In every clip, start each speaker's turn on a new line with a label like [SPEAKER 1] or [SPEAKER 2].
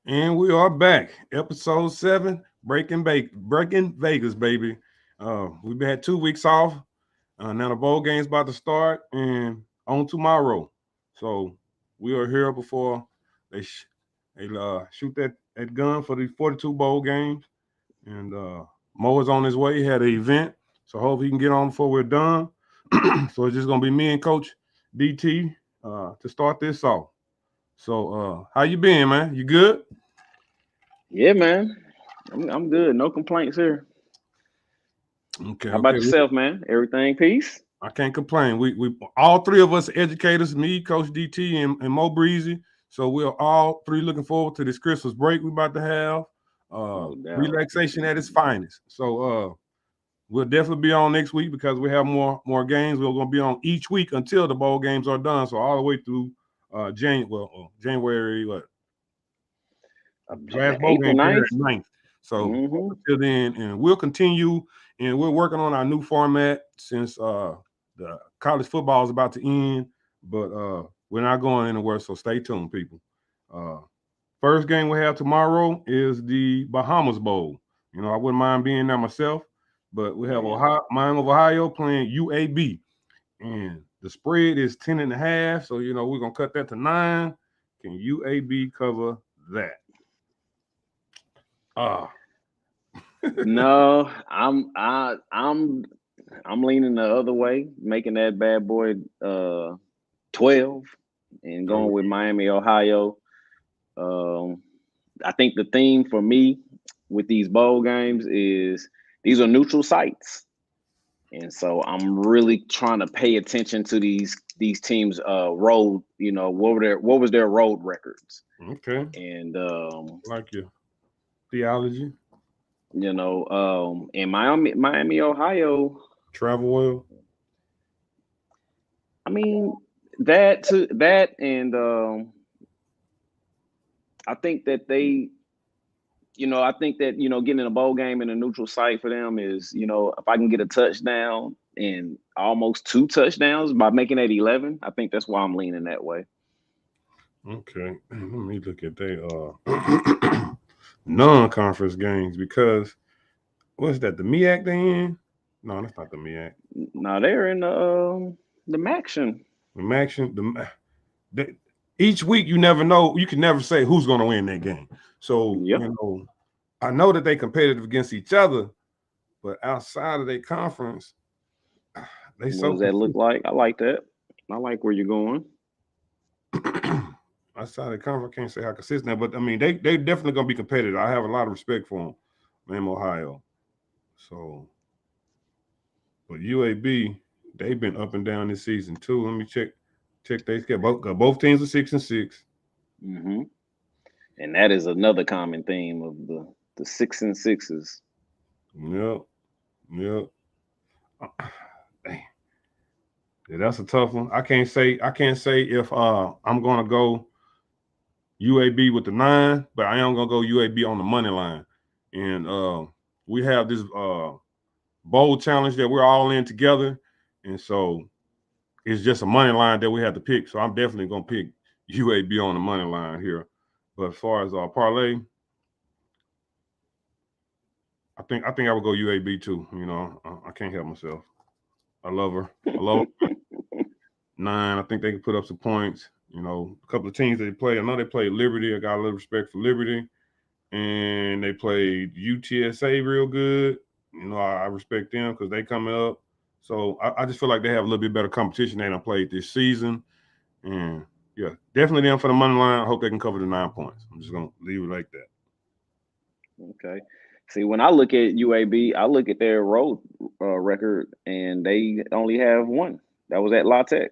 [SPEAKER 1] And we are back. Episode 7, Breaking Vegas, baby. We've had 2 weeks off. Now the bowl game's about to start and on tomorrow. So we are here before they sh- they shoot that gun for the 42 bowl games. And Mo is on his way. He had an event. So hope he can get on before we're done. So it's just gonna be me and Coach DT to start this off. So how you been, man? You good?
[SPEAKER 2] Yeah, man. I'm good. No complaints here.
[SPEAKER 1] Okay,
[SPEAKER 2] How about
[SPEAKER 1] okay.
[SPEAKER 2] yourself, man? Everything peace?
[SPEAKER 1] I can't complain. We all three of us are educators, me, Coach DT, and Mo Breezy. So we're all three looking forward to this Christmas break we're about to have.
[SPEAKER 2] No doubt.
[SPEAKER 1] Relaxation at its finest. So we'll definitely be on next week because we have more games. We're gonna be on each week until the bowl games are done. So all the way through January what the last bowl
[SPEAKER 2] Eighth or
[SPEAKER 1] game here
[SPEAKER 2] ninth?
[SPEAKER 1] at ninth. So up
[SPEAKER 2] Mm-hmm.
[SPEAKER 1] until then, and we'll continue, and we're working on our new format since the college football is about to end, but we're not going anywhere. So stay tuned, people. Uh, First game we have tomorrow is the Bahamas Bowl. I wouldn't mind being there myself, but we have
[SPEAKER 2] Man,
[SPEAKER 1] Miami of Ohio playing UAB, and the spread is 10.5. So we're gonna cut that to 9. Can UAB cover that? Ah,
[SPEAKER 2] no, I'm leaning the other way, making that bad boy 12 and
[SPEAKER 1] go
[SPEAKER 2] going with Miami, Ohio. Um, I think the theme for me with these bowl games is these are neutral sites. And so I'm really trying to pay attention to these teams road, what was their road records.
[SPEAKER 1] okay.
[SPEAKER 2] And
[SPEAKER 1] Like your theology,
[SPEAKER 2] in Miami, Ohio,
[SPEAKER 1] travel well.
[SPEAKER 2] I mean that and I think that I think that getting a bowl game in a neutral site for them is, if I can get a touchdown and almost 2 touchdowns by making it 11, I think that's why I'm leaning that way.
[SPEAKER 1] Okay, let me look at they non-conference games because what's that? The MEAC they in? No, that's not the MEAC.
[SPEAKER 2] Now they're in the Maction.
[SPEAKER 1] The Maction. The, each week you never know. You can never say who's going to win that game. So
[SPEAKER 2] Yep.
[SPEAKER 1] I know that they competitive against each other, but outside of their conference, they
[SPEAKER 2] What
[SPEAKER 1] so
[SPEAKER 2] does that look
[SPEAKER 1] consistent.
[SPEAKER 2] like? I like that. I like where you're going.
[SPEAKER 1] Outside of the conference, I can't say how consistent, but I mean they definitely gonna be competitive. I have a lot of respect for them, man. Ohio. So, but UAB, they've been up and down this season too. Let me check they schedule. Both teams are 6-6.
[SPEAKER 2] Hmm. And that is another common theme of the 6 and 6s.
[SPEAKER 1] Yep, yep. Dang. Yeah, that's a tough one. I can't say if I'm gonna go UAB with the 9, but I am gonna go UAB on the money line. And we have this bowl challenge that we're all in together, and so it's just a money line that we have to pick. So I'm definitely gonna pick UAB on the money line here. But as far as parlay, I think I would go UAB too. I can't help myself. I love her. I love her. 9. I think they can put up some points. A couple of teams they play. I know they played Liberty. I got a little respect for Liberty, and they played UTSA real good. I respect them because they coming up. So I just feel like they have a little bit better competition than I played this season. And yeah, definitely them for the money line. I hope they can cover the 9 points. I'm just gonna leave it like that.
[SPEAKER 2] Okay. See, when I look at UAB, I look at their road record, and they only have one. That was at La Tech.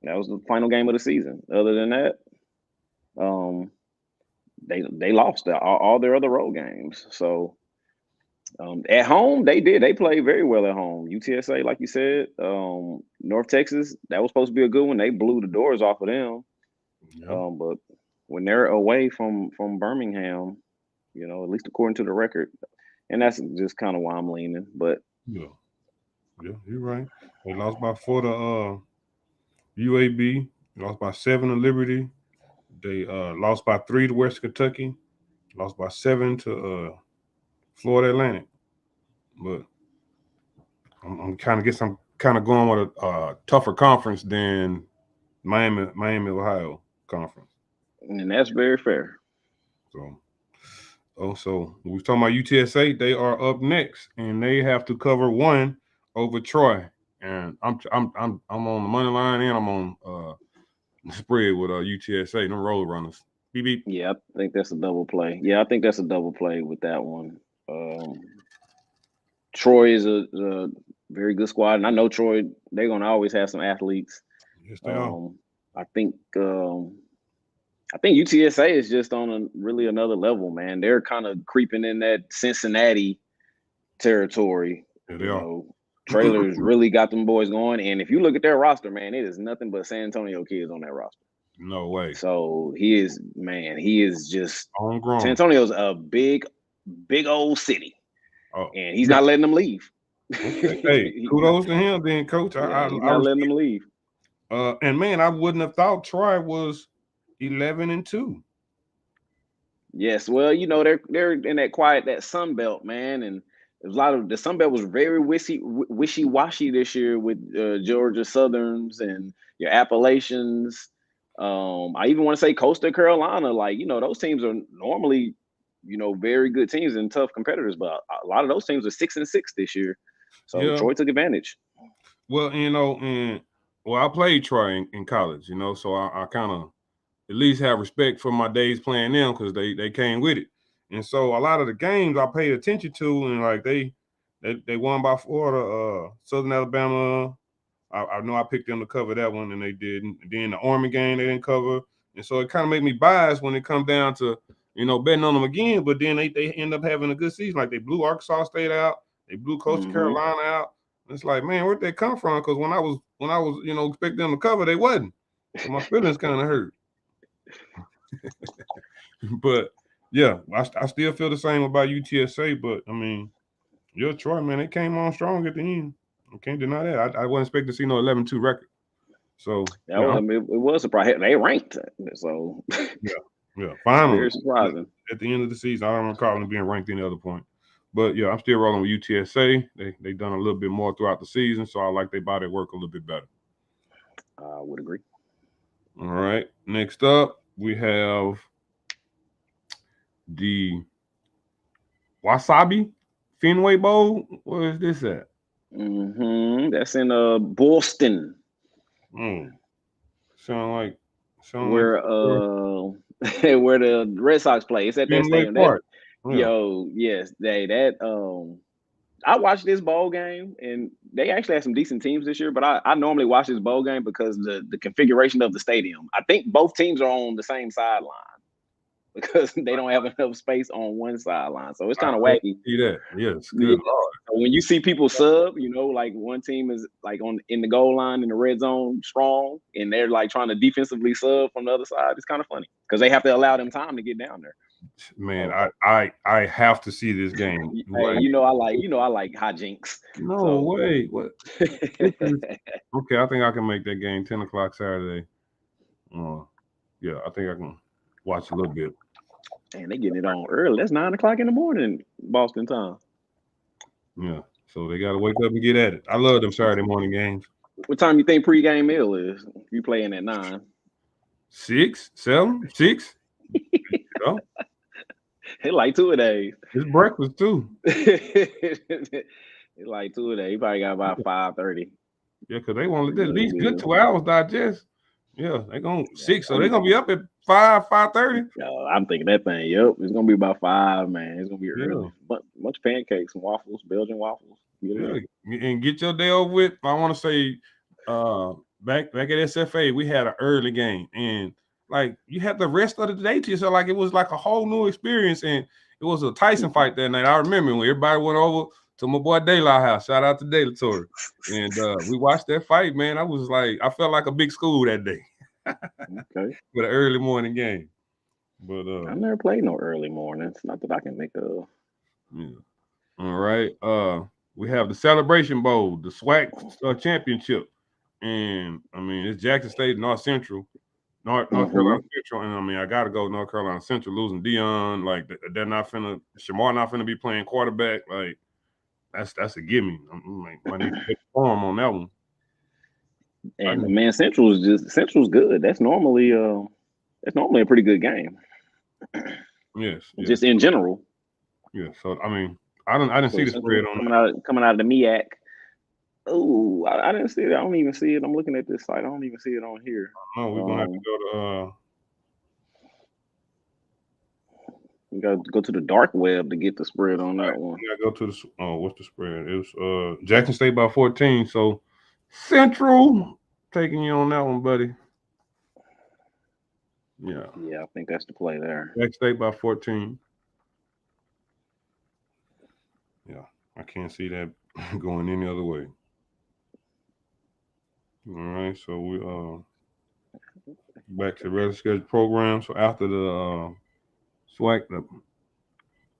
[SPEAKER 2] That was the final game of the season. Other than that, um, they lost all their other road games. So at home, they did. They played very well at home. UTSA, like you said, North Texas, that was supposed to be a good one. They blew the doors off of them.
[SPEAKER 1] Yeah,
[SPEAKER 2] But when they're away from Birmingham, at least according to the record, and that's just kind of why I'm leaning. But
[SPEAKER 1] yeah, yeah. You're right. They lost by 4 to UAB. Lost by 7 to Liberty. They lost by 3 to West Kentucky, lost by 7 to Florida Atlantic. But I'm kind of going with a tougher conference than Miami, Ohio conference.
[SPEAKER 2] And that's very fair.
[SPEAKER 1] So we was talking about UTSA. They are up next, and they have to cover 1 over Troy. And I'm on the money line, and I'm on the spread with UTSA. Them roll runners. Beep beep.
[SPEAKER 2] Yeah, I think that's a double play. Yeah, I think that's a double play with that one. Troy is a very good squad, and I know Troy. They're gonna always have some athletes.
[SPEAKER 1] Yes, they are.
[SPEAKER 2] I think UTSA is just on really another level, man. They're kind of creeping in that Cincinnati territory.
[SPEAKER 1] Yeah, they are.
[SPEAKER 2] Trailers really got them boys going, and if you look at their roster, man, it is nothing but San Antonio kids on that roster.
[SPEAKER 1] No way.
[SPEAKER 2] So he is just
[SPEAKER 1] homegrown.
[SPEAKER 2] San Antonio's a big old city, and he's not letting them leave.
[SPEAKER 1] Okay. Hey, kudos to him, then, Coach.
[SPEAKER 2] He's not letting them leave.
[SPEAKER 1] And man, I wouldn't have thought Troy was 11-2.
[SPEAKER 2] Yes, well, they're in that Sun Belt, man, and there's a lot of the Sun Belt was very wishy-washy this year with Georgia Southerns and your Appalachians. I even want to say Coastal Carolina, those teams are normally, very good teams and tough competitors, but a lot of those teams are 6-6 this year. So Troy took advantage.
[SPEAKER 1] Well, I played Troy in college, so I kind of at least have respect for my days playing them because they came with it. And so a lot of the games I paid attention to, and like they won by Florida, Southern Alabama. I know I picked them to cover that one, and they didn't. Then the Army game they didn't cover, and so it kind of made me biased when it comes down to betting on them again. But then they end up having a good season. Like they blew Arkansas State out, they blew Coastal Carolina out. And it's like, man, where'd they come from? Because when I was expecting them to cover, they wasn't. So my feelings kind of hurt. But yeah, I still feel the same about UTSA. But I mean, Troy, man, they came on strong at the end. I can't deny that. I wasn't expecting to see no 11-2 record. So
[SPEAKER 2] it was surprising. They ranked, so
[SPEAKER 1] yeah. Finally,
[SPEAKER 2] very surprising.
[SPEAKER 1] At the end of the season, I don't recall them being ranked any other point. But yeah, I'm still rolling with UTSA. They done a little bit more throughout the season, so I like their body work a little bit better.
[SPEAKER 2] I would agree.
[SPEAKER 1] All right. Next up, we have the Wasabi Fenway Bowl. Where is this at?
[SPEAKER 2] That's in Boston.
[SPEAKER 1] Sound
[SPEAKER 2] where where the Red Sox play. It's at that stadium. Yes, I watched this bowl game, and they actually had some decent teams this year. But I normally watch this bowl game because the configuration of the stadium. I think both teams are on the same sideline because they don't have enough space on one sideline. So it's kind of wacky.
[SPEAKER 1] See that? Yes, good.
[SPEAKER 2] So when you see people sub, like one team is like in the goal line in the red zone strong, and they're like trying to defensively sub from the other side. It's kind of funny because they have to allow them time to get down there.
[SPEAKER 1] Man, I have to see this game.
[SPEAKER 2] Hey, I like hijinks.
[SPEAKER 1] No way. What? Okay, I think I can make that game 10 o'clock Saturday. Yeah, I think I can watch a little bit.
[SPEAKER 2] And they getting it on early. That's 9 o'clock in the morning, Boston time.
[SPEAKER 1] Yeah, so they got to wake up and get at it. I love them Saturday morning games.
[SPEAKER 2] What time you think pregame meal is? You playing at 9?
[SPEAKER 1] 6, 7, 6.
[SPEAKER 2] It's like 2 a day.
[SPEAKER 1] It's breakfast too.
[SPEAKER 2] It's like 2 a day. You probably got about 5:30.
[SPEAKER 1] Yeah, because they want at least good 2 hours digest. Yeah, they're going 6, so they're gonna be up at 5:30.
[SPEAKER 2] I'm thinking that thing. Yep, it's gonna be about 5, man. It's gonna be early. Bunch of pancakes and waffles, Belgian waffles.
[SPEAKER 1] And get your day over with. I want to say, back at SFA, we had an early game, and like you had the rest of the day to yourself. Like it was like a whole new experience, and it was a Tyson fight that night. I remember when everybody went over to my boy De La house. Shout out to De La Torre. And we watched that fight, man. I felt like a big school that day.
[SPEAKER 2] Okay.
[SPEAKER 1] With an early morning game. But
[SPEAKER 2] I never played no early mornings. Not that I can think of.
[SPEAKER 1] Yeah. All right. We have the Celebration Bowl, the SWAC championship. And I mean, it's Jackson State, North Central. North Carolina Central, and I mean, I got to go North Carolina Central losing Dion. Like they're not finna. Shamar not finna be playing quarterback. Like that's a gimme. I'm like, I need to hit form on that one.
[SPEAKER 2] And man, Central's good. That's normally a pretty good game.
[SPEAKER 1] Yes.
[SPEAKER 2] Just in general.
[SPEAKER 1] Yeah. So I mean, I didn't see the spread on
[SPEAKER 2] coming out of the MEAC. Oh, I didn't see it. I don't even see it. I'm looking at this site. I don't even see it on here.
[SPEAKER 1] No, we're gonna have to go to.
[SPEAKER 2] We got to go to the dark web to get the spread on that one.
[SPEAKER 1] We gotta go to the. What's the spread? It was Jackson State by 14. So Central taking you on that one, buddy. Yeah.
[SPEAKER 2] Yeah, I think that's the play there.
[SPEAKER 1] Jackson State by 14. Yeah, I can't see that going any other way. All right, so we back to the regular schedule program. So after the SWAC, the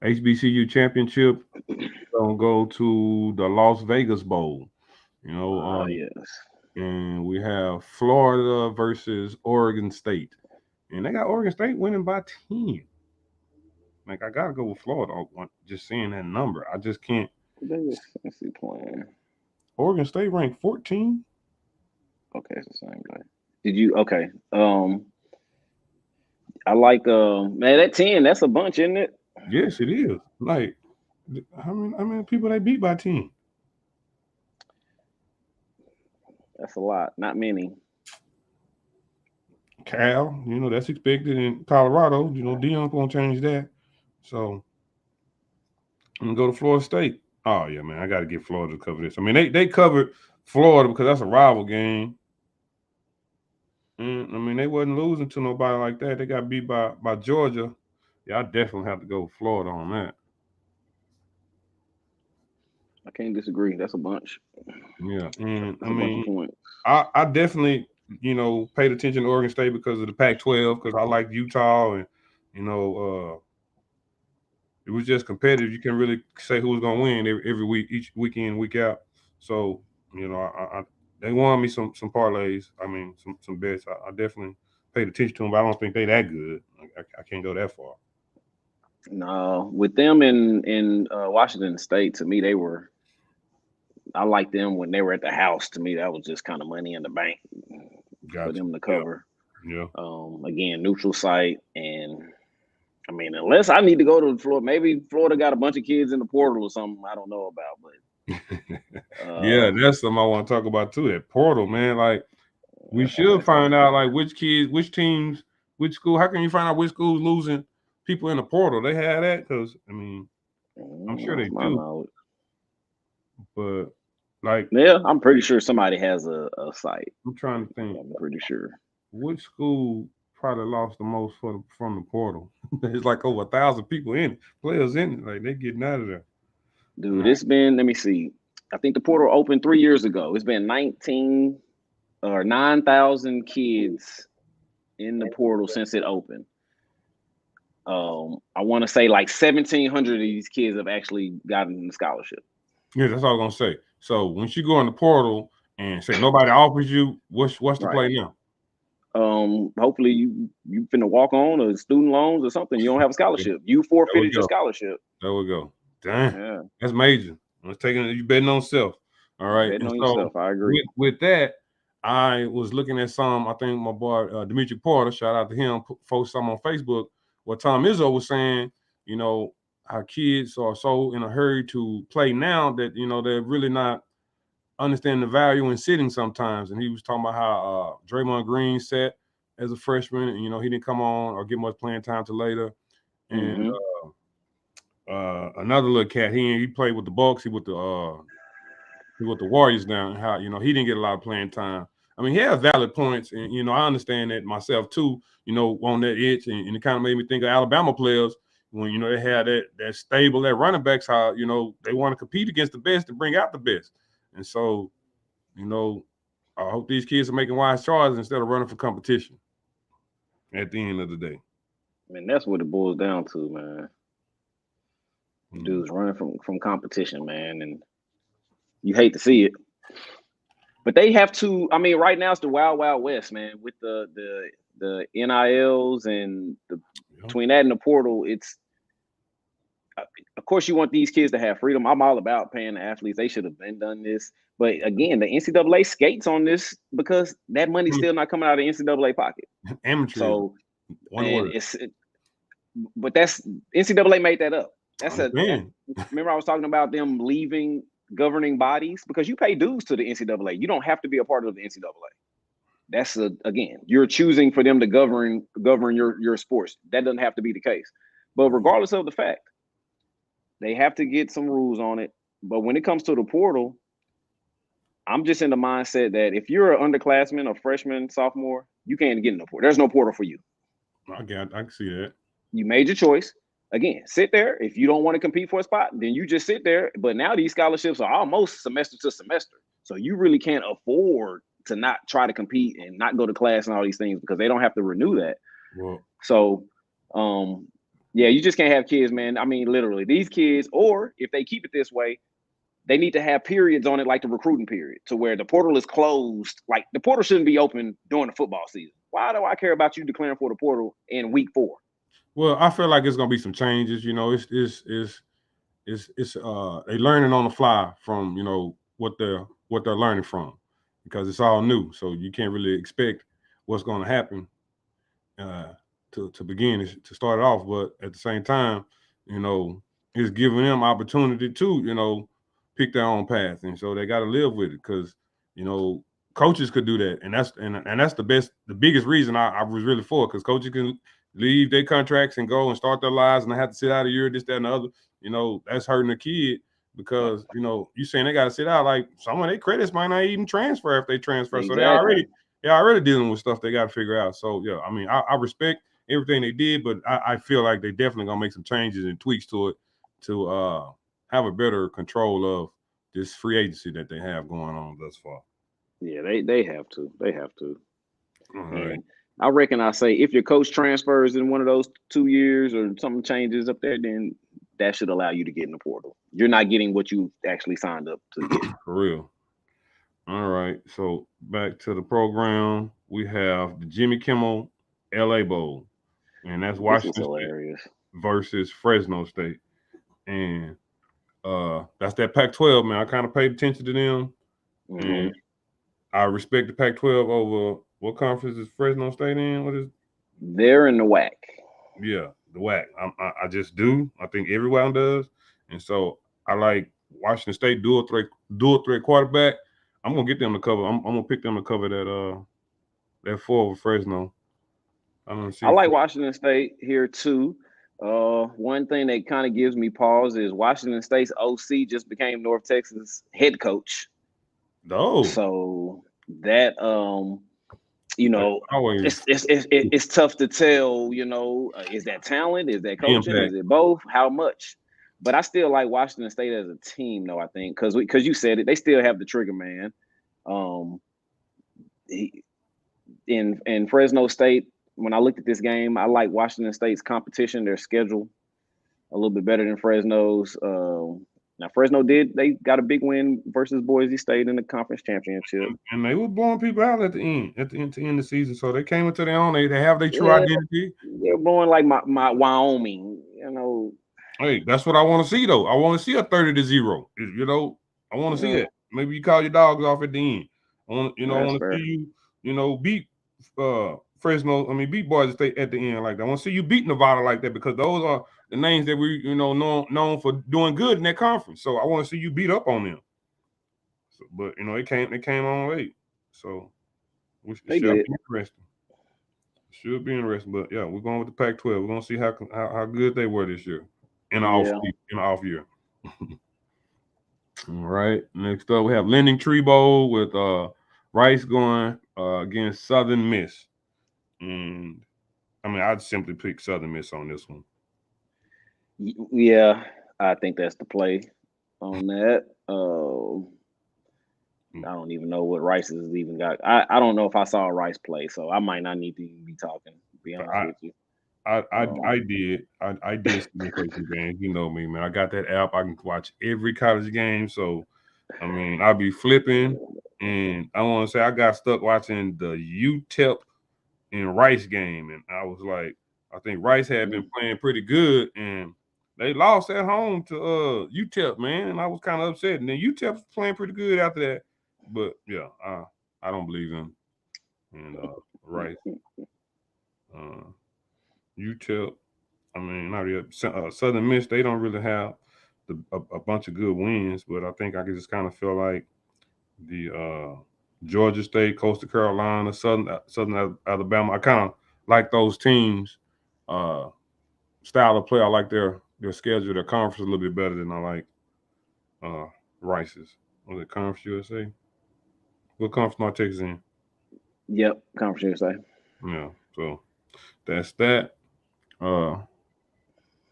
[SPEAKER 1] HBCU championship, we're gonna go to the Las Vegas Bowl. You know,
[SPEAKER 2] yes.
[SPEAKER 1] And we have Florida versus Oregon State, and they got Oregon State winning by 10. Like I gotta go with Florida. Just seeing that number, I just can't.
[SPEAKER 2] Let's see playing.
[SPEAKER 1] Oregon State ranked 14.
[SPEAKER 2] Okay, it's the same guy. Did you? Okay. I like man, that 10. That's a bunch, isn't it?
[SPEAKER 1] Yes, it is. Like, how many people they beat by 10?
[SPEAKER 2] That's a lot. Not many.
[SPEAKER 1] Cal, that's expected in Colorado. Dion's gonna change that. So I'm gonna go to Florida State. Oh yeah, man, I got to get Florida to cover this. I mean, they covered Florida because that's a rival game. And I mean, they wasn't losing to nobody like that. They got beat by Georgia. Yeah, I definitely have to go with Florida on that.
[SPEAKER 2] I can't disagree. That's a bunch.
[SPEAKER 1] Yeah, and
[SPEAKER 2] I mean,
[SPEAKER 1] I definitely paid attention to Oregon State because of the Pac-12 because I like Utah and it was just competitive. You can really say who was gonna win every week, each weekend, week out. So I they won me some parlays. I mean some bets. I definitely paid attention to them, but I don't think they that good. I can't go that far.
[SPEAKER 2] No, with them in Washington State, to me they were. I liked them when they were at the house. To me, that was just kind of money in the bank for them to cover.
[SPEAKER 1] Yeah.
[SPEAKER 2] Again, neutral site, and I mean, unless I need to go to Florida, maybe Florida got a bunch of kids in the portal or something I don't know about. But
[SPEAKER 1] yeah, that's something I want to talk about too. That portal, man. Like we should find out like which kids, which teams, which school. How can you find out which school's losing people in the portal? They have that because I mean, I'm sure they do.
[SPEAKER 2] Knowledge.
[SPEAKER 1] But like,
[SPEAKER 2] yeah, I'm pretty sure somebody has a site.
[SPEAKER 1] I'm trying to think.
[SPEAKER 2] I'm pretty sure.
[SPEAKER 1] Which school probably lost the most from the portal? It's like over 1,000 people in it, players in it. Like they getting out of there.
[SPEAKER 2] Dude, it's been. Let me see. I think the portal opened 3 years ago. It's been 9,000 kids in the portal since it opened. I want to say like 1,700 of these kids have actually gotten the scholarship.
[SPEAKER 1] Yeah, that's all I'm gonna say. So once you go in the portal and say nobody offers you, what's the play now?
[SPEAKER 2] Hopefully you finna walk on or student loans or something. You don't have a scholarship. You forfeited your scholarship.
[SPEAKER 1] There we go. Damn, yeah. That's major. You betting on self. All right.
[SPEAKER 2] Betting on yourself. I agree.
[SPEAKER 1] With that, I was looking at some. I think my boy Dimitri Porter, shout out to him, posted some on Facebook. What Tom Izzo was saying, our kids are so in a hurry to play now that they're really not understanding the value in sitting sometimes. And he was talking about how Draymond Green sat as a freshman, and he didn't come on or get much playing time till later. And another little cat, he played with the Bucks, he with the Warriors now, and how he didn't get a lot of playing time. I mean, he has valid points, and I understand that myself too. On that itch, and it kind of made me think of Alabama players when they had that stable at running backs. How they want to compete against the best and bring out the best, and so I hope these kids are making wise choices instead of running for competition. At the end of the day,
[SPEAKER 2] I mean that's what it boils down to, man. Dudes running from competition, man, and you hate to see it. But they have to. I mean, right now it's the wild, wild west, man. With the the NILs and between that and the portal, it's of course you want these kids to have freedom. I'm all about paying the athletes. They should have been done this. But again, the NCAA skates on this because that money's still not coming out of the NCAA pocket.
[SPEAKER 1] Amateur.
[SPEAKER 2] So,
[SPEAKER 1] one word.
[SPEAKER 2] But that's NCAA made that up.
[SPEAKER 1] Remember
[SPEAKER 2] I was talking about them leaving governing bodies because you pay dues to the NCAA. You don't have to be a part of the NCAA. That's again, you're choosing for them to govern your sports. That doesn't have to be the case. But regardless of the fact, they have to get some rules on it. But when it comes to the portal, I'm just in the mindset that if you're an underclassman, a freshman, sophomore, you can't get in the portal. There's no portal for you.
[SPEAKER 1] I can see that.
[SPEAKER 2] You made your choice. Again, sit there. If you don't want to compete for a spot, then you just sit there. But now these scholarships are almost semester to semester. So you really can't afford to not try to compete and not go to class and all these things because they don't have to renew that.
[SPEAKER 1] Well,
[SPEAKER 2] so, yeah, you just can't have kids, man. I mean, literally, these kids, or if they keep it this way, they need to have periods on it like the recruiting period to where the portal is closed. Like the portal shouldn't be open during the football season. Why do I care about you declaring for the portal in week 4?
[SPEAKER 1] Well, I feel like it's gonna be some changes. You know, it's they learning on the fly from what they're learning from because it's all new. So you can't really expect what's going to happen to begin to start it off. But at the same time, it's giving them opportunity to pick their own path, and so they got to live with it because coaches could do that, and that's the biggest reason I was really for it because coaches can leave their contracts and go and start their lives and they have to sit out a year, this, that, and the other. That's hurting the kid because, you saying they got to sit out. Like some of their credits might not even transfer if they transfer.
[SPEAKER 2] Exactly.
[SPEAKER 1] So they're already dealing with stuff they got to figure out. So, yeah, I mean, I respect everything they did, but I feel like they definitely going to make some changes and tweaks to it to have a better control of this free agency that they have going on thus far.
[SPEAKER 2] Yeah, they have to. They have to.
[SPEAKER 1] All right.
[SPEAKER 2] I reckon I say if your coach transfers in one of those 2 years or something changes up there, then that should allow you to get in the portal. You're not getting what you actually signed up to get.
[SPEAKER 1] For real. All right. So back to the program, we have the Jimmy Kimmel LA Bowl, and that's Washington State versus Fresno State, and that's that Pac-12, man. I kind of paid attention to them, and I respect the Pac-12 over what conference is Fresno State in? What is?
[SPEAKER 2] They're in the WAC.
[SPEAKER 1] Yeah, the WAC. I just do. I think everyone does, and so I like Washington State dual threat quarterback. I'm gonna get them to cover. I'm gonna pick them to cover that 4 over Fresno.
[SPEAKER 2] I like Washington State here too. One thing that kind of gives me pause is Washington State's OC just became North Texas head coach.
[SPEAKER 1] Oh,
[SPEAKER 2] so that it's tough to tell. Is that talent? Is that coaching? Impact. Is it both? How much? But I still like Washington State as a team, though. I think because you said it, they still have the trigger man. In Fresno State, when I looked at this game, I like Washington State's competition, their schedule, a little bit better than Fresno's. Now Fresno they got a big win versus Boise State in the conference championship,
[SPEAKER 1] and they were blowing people out at the end of the season. So they came into their own. They have their true identity.
[SPEAKER 2] They're blowing like my Wyoming,
[SPEAKER 1] Hey, that's what I want to see though. I want to see a 30-0. I want to see that. Maybe you call your dogs off at the end. I want to see you, beat Fresno. I mean, beat Boise State at the end like that. I want to see you beat Nevada like that because those are the names that we known for doing good in that conference. So I want to see you beat up on them. So, but it came on late. So it should be interesting. Should be interesting. But yeah, we're going with the Pac-12. We're gonna see how good they were this year in the off year. All right. Next up, we have Lending Tree Bowl with Rice going against Southern Miss. And I mean, I'd simply pick Southern Miss on this one.
[SPEAKER 2] Yeah, I think that's the play on that. I don't even know what Rice has even got. I don't know if I saw a Rice play, so I might not need to even be talking. To be honest with you.
[SPEAKER 1] I did. I did see the coaching games. You know me, man. I got that app. I can watch every college game. So, I mean, I'll be flipping. And I want to say I got stuck watching the UTEP in Rice game, and I was like, I think Rice had been playing pretty good, and they lost at home to UTEP, man, and I was kind of upset. And then UTEP was playing pretty good after that, but yeah, I don't believe them. And Rice, uh, UTEP, I mean, not really. Southern Miss, they don't really have a bunch of good wins, but I think I could just kind of feel like the Georgia State, Coastal Carolina, Southern Alabama. I kind of like those teams' style of play. I like their schedule, their conference a little bit better than I like uh, Rice's. Was it Conference USA? What conference North Texas in?
[SPEAKER 2] Yep, Conference USA.
[SPEAKER 1] Yeah, so that's that. Uh,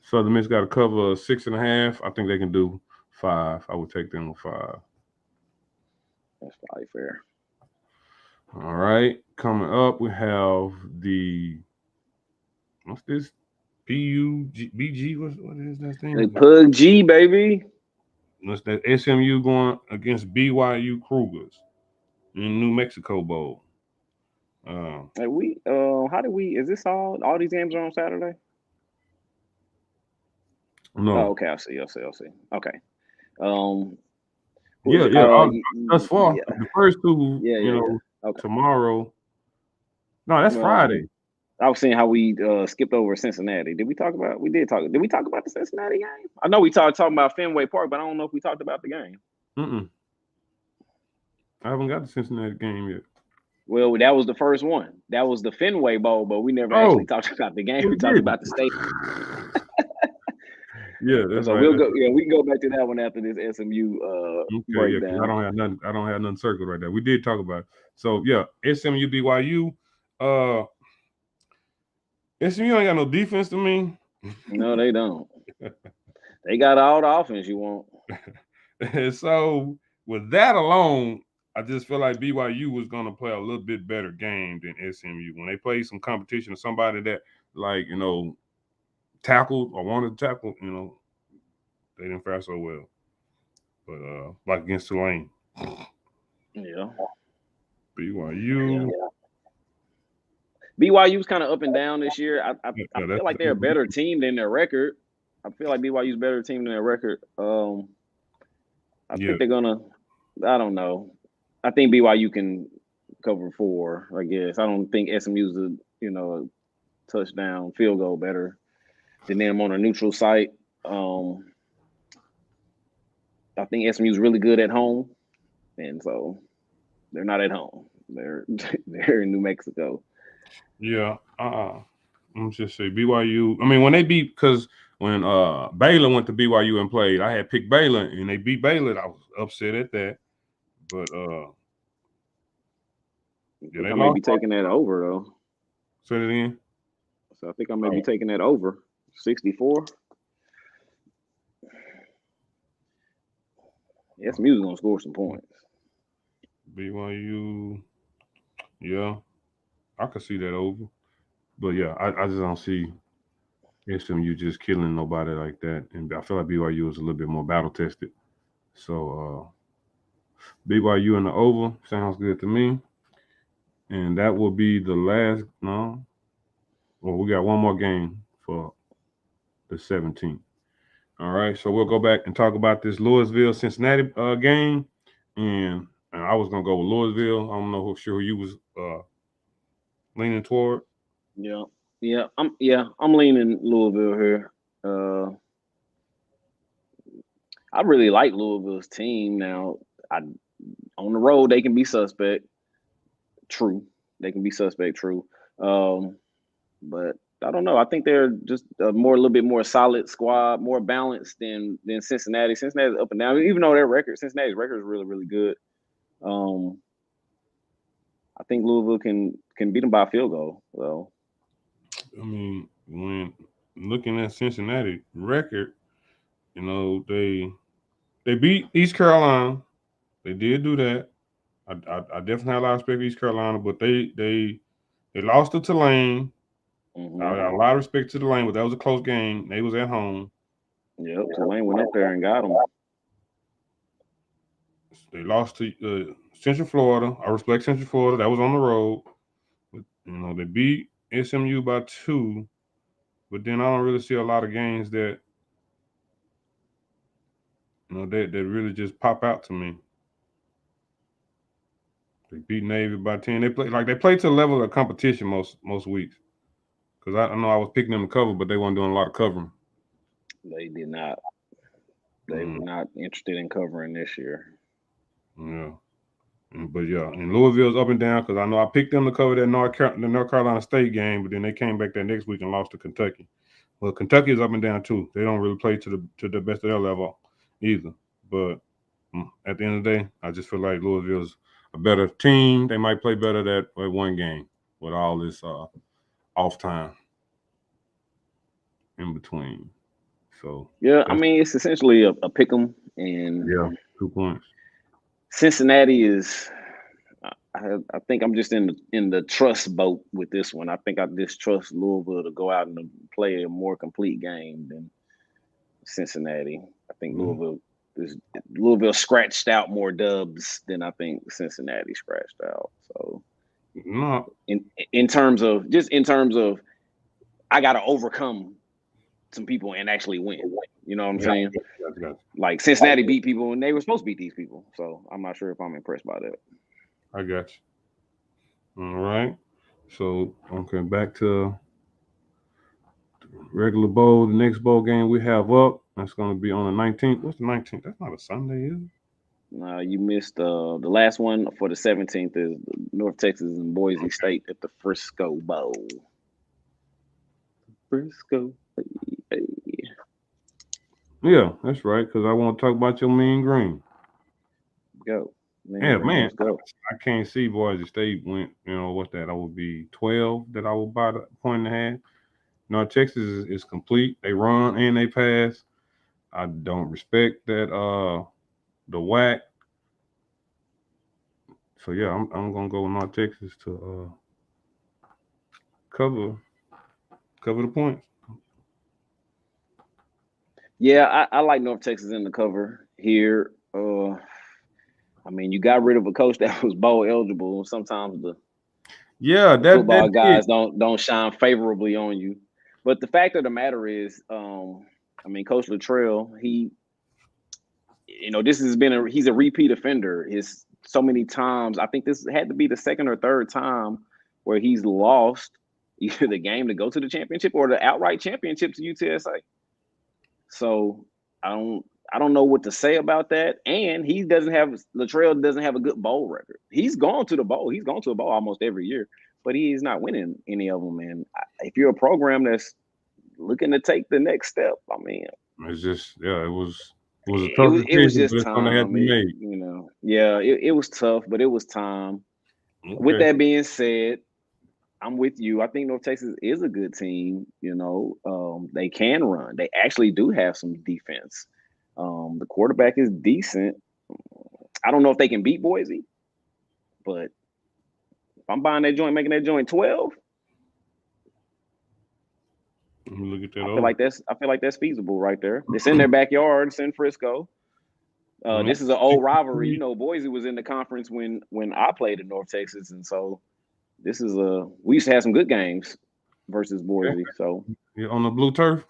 [SPEAKER 1] Southern Miss got a cover of 6.5. I think they can do 5. I would take them with 5.
[SPEAKER 2] That's probably fair.
[SPEAKER 1] All right. Coming up, we have the what's this? PUBG. What is that
[SPEAKER 2] Like
[SPEAKER 1] thing?
[SPEAKER 2] Pug G, baby.
[SPEAKER 1] What's that? SMU going against BYU Cougars in New Mexico Bowl.
[SPEAKER 2] Like how did we? Is this all these games are on Saturday? Oh,
[SPEAKER 1] No.
[SPEAKER 2] okay. I see. Okay. Um, who is
[SPEAKER 1] Yeah,
[SPEAKER 2] it?
[SPEAKER 1] yeah. Thus far,
[SPEAKER 2] Yeah,
[SPEAKER 1] the first two,
[SPEAKER 2] yeah. Okay.
[SPEAKER 1] tomorrow. No, that's
[SPEAKER 2] Um,
[SPEAKER 1] Friday.
[SPEAKER 2] I was seeing how we skipped over Cincinnati. Did we talk about? We did talk. Did we talk about the Cincinnati game? I know we talking about Fenway Park, but I don't know if we talked about the game.
[SPEAKER 1] Mm-mm. I haven't got the Cincinnati game yet.
[SPEAKER 2] Well, that was the first one. That was the Fenway Bowl, but we never actually
[SPEAKER 1] Oh,
[SPEAKER 2] talked about the game.
[SPEAKER 1] we
[SPEAKER 2] We talked
[SPEAKER 1] didn't.
[SPEAKER 2] about the state.
[SPEAKER 1] Yeah, that's
[SPEAKER 2] So
[SPEAKER 1] right.
[SPEAKER 2] we'll go. Yeah, we can go back to that one after this SMU
[SPEAKER 1] Okay, yeah, because I
[SPEAKER 2] breakdown.
[SPEAKER 1] don't have nothing. I don't have nothing circled right there. We did talk about it. So yeah, SMU BYU. Uh, SMU ain't got no defense to me.
[SPEAKER 2] No, they don't. They got all the offense you want.
[SPEAKER 1] And so with that alone, I just feel like BYU was gonna play a little bit better game than SMU when they played some competition or somebody that like tackled or wanted to tackle. They didn't fare so well. But like against Tulane,
[SPEAKER 2] Yeah, yeah.
[SPEAKER 1] BYU.
[SPEAKER 2] BYU's kind of up and down this year. I
[SPEAKER 1] Yeah,
[SPEAKER 2] feel like they're a better team than their record. I feel like BYU's a better team than their record. I
[SPEAKER 1] yeah,
[SPEAKER 2] think they're gonna. I don't know. I think BYU can cover 4. I guess I don't think SMU's a touchdown field goal better than them on a neutral site. I think SMU's really good at home, and so they're not at home. They're they're in New Mexico.
[SPEAKER 1] yeah. Let me just say BYU. I mean, when they beat, because when Baylor went to BYU and played, I had picked Baylor and they beat Baylor. I was upset at that, but
[SPEAKER 2] I
[SPEAKER 1] yeah,
[SPEAKER 2] think
[SPEAKER 1] they
[SPEAKER 2] I may be
[SPEAKER 1] lost.
[SPEAKER 2] taking that over though.
[SPEAKER 1] Say it again.
[SPEAKER 2] So I think I may be taking that over 64. SMU's gonna score some points.
[SPEAKER 1] BYU. Yeah, I could see that over, but yeah, I just don't see SMU just killing nobody like that, and I feel like BYU is a little bit more battle tested. So BYU in the over sounds good to me. And that will be the last. No, well, we got one more game for the 17th. All right, so we'll go back and talk about this Louisville Cincinnati game, and I was gonna go with Louisville. I don't know who you was leaning toward.
[SPEAKER 2] Yeah, I'm leaning Louisville here. I really like Louisville's team now. I On the road they can be suspect. True, they can be suspect. True, but I don't know. I think they're just a little bit more solid squad, more balanced than Cincinnati. Cincinnati's up and down, even though Cincinnati's record is really really good. Um, I think Louisville can beat them by a field goal. So
[SPEAKER 1] I mean, when looking at Cincinnati record, they beat East Carolina. They did do that. I definitely have a lot of respect for East Carolina, but they lost to Tulane. I got a lot of respect to Tulane, but that was a close game. They was at home.
[SPEAKER 2] yep, Tulane went up there and got them.
[SPEAKER 1] They lost to Central Florida. I respect Central Florida. That was on the road. They beat SMU by 2, but then I don't really see a lot of games that that really just pop out to me. They beat Navy by 10. They play to the level of competition most weeks. Because I know I was picking them to cover, but they weren't doing a lot of covering.
[SPEAKER 2] They did not. They
[SPEAKER 1] Mm,
[SPEAKER 2] were not interested in covering this year.
[SPEAKER 1] yeah. But yeah, and Louisville's up and down because I know I picked them to cover the North Carolina State game, but then they came back that next week and lost to Kentucky. Well, Kentucky is up and down too. They don't really play to the best of their level either. But at the end of the day, I just feel like Louisville's a better team. They might play better at one game with all this off time in between. So
[SPEAKER 2] Yeah, I
[SPEAKER 1] that's
[SPEAKER 2] mean it's essentially a pick 'em, and
[SPEAKER 1] yeah, 2 points.
[SPEAKER 2] Cincinnati is. I think I'm just in the trust boat with this one. I think I just trust Louisville to go out and play a more complete game than Cincinnati. I think
[SPEAKER 1] Mhm.
[SPEAKER 2] Louisville scratched out more dubs than I think Cincinnati scratched out. So
[SPEAKER 1] No,
[SPEAKER 2] in terms of I got to overcome some people and actually win. You know what I'm
[SPEAKER 1] yeah,
[SPEAKER 2] saying?
[SPEAKER 1] got
[SPEAKER 2] Like Cincinnati beat people and they were supposed to beat these people. So I'm not sure if I'm impressed by that.
[SPEAKER 1] I got you. All right. So okay, back to regular bowl. The next bowl game we have up. That's going to be on the 19th. What's the 19th? That's not a Sunday, is it?
[SPEAKER 2] You missed the last one for the 17th is North Texas and Boise State at the Frisco Bowl. Frisco, hey.
[SPEAKER 1] Yeah, that's right. Because I want to talk about your Mean Green.
[SPEAKER 2] Go. Man,
[SPEAKER 1] Yeah, man.
[SPEAKER 2] Rams, go.
[SPEAKER 1] I can't see Boise State went. What's that? I would be 12. That I would buy the point and a half. North Texas is complete. They run and they pass. I don't respect that. The whack. So yeah, I'm gonna go with North Texas to cover cover the points.
[SPEAKER 2] Yeah, I like North Texas in the cover here. I mean, you got rid of a coach that was bowl eligible. Sometimes
[SPEAKER 1] Yeah,
[SPEAKER 2] the
[SPEAKER 1] that
[SPEAKER 2] football
[SPEAKER 1] did.
[SPEAKER 2] guys don't shine favorably on you. But the fact of the matter is, I mean, Coach Luttrell, this has been he's a repeat offender. His so many times. I think this had to be the second or third time where he's lost either the game to go to the championship or the outright championship to UTSA. So I don't know what to say about that. And he doesn't have Latrell doesn't have a good bowl record. He's gone to the bowl. He's gone to a bowl almost every year, but he's not winning any of them. And if you're a program that's looking to take the next step, I mean,
[SPEAKER 1] It's just yeah, it was a tough
[SPEAKER 2] it was
[SPEAKER 1] decision,
[SPEAKER 2] just
[SPEAKER 1] but it's gonna have to
[SPEAKER 2] time.
[SPEAKER 1] be made.
[SPEAKER 2] Yeah, it was tough, but it was time. With
[SPEAKER 1] Okay.
[SPEAKER 2] that being said, I'm with you. I think North Texas is a good team. They can run. They actually do have some defense. The quarterback is decent. I don't know if they can beat Boise, but if I'm buying that joint, making that joint 12,
[SPEAKER 1] Let me look at that
[SPEAKER 2] I feel
[SPEAKER 1] over.
[SPEAKER 2] like that's feasible right there. It's in their backyard. It's in Frisco.
[SPEAKER 1] Well,
[SPEAKER 2] This is an old rivalry. Boise was in the conference when I played in North Texas, and so we used to have some good games versus
[SPEAKER 1] okay.
[SPEAKER 2] Boise. So
[SPEAKER 1] Yeah, on the blue turf.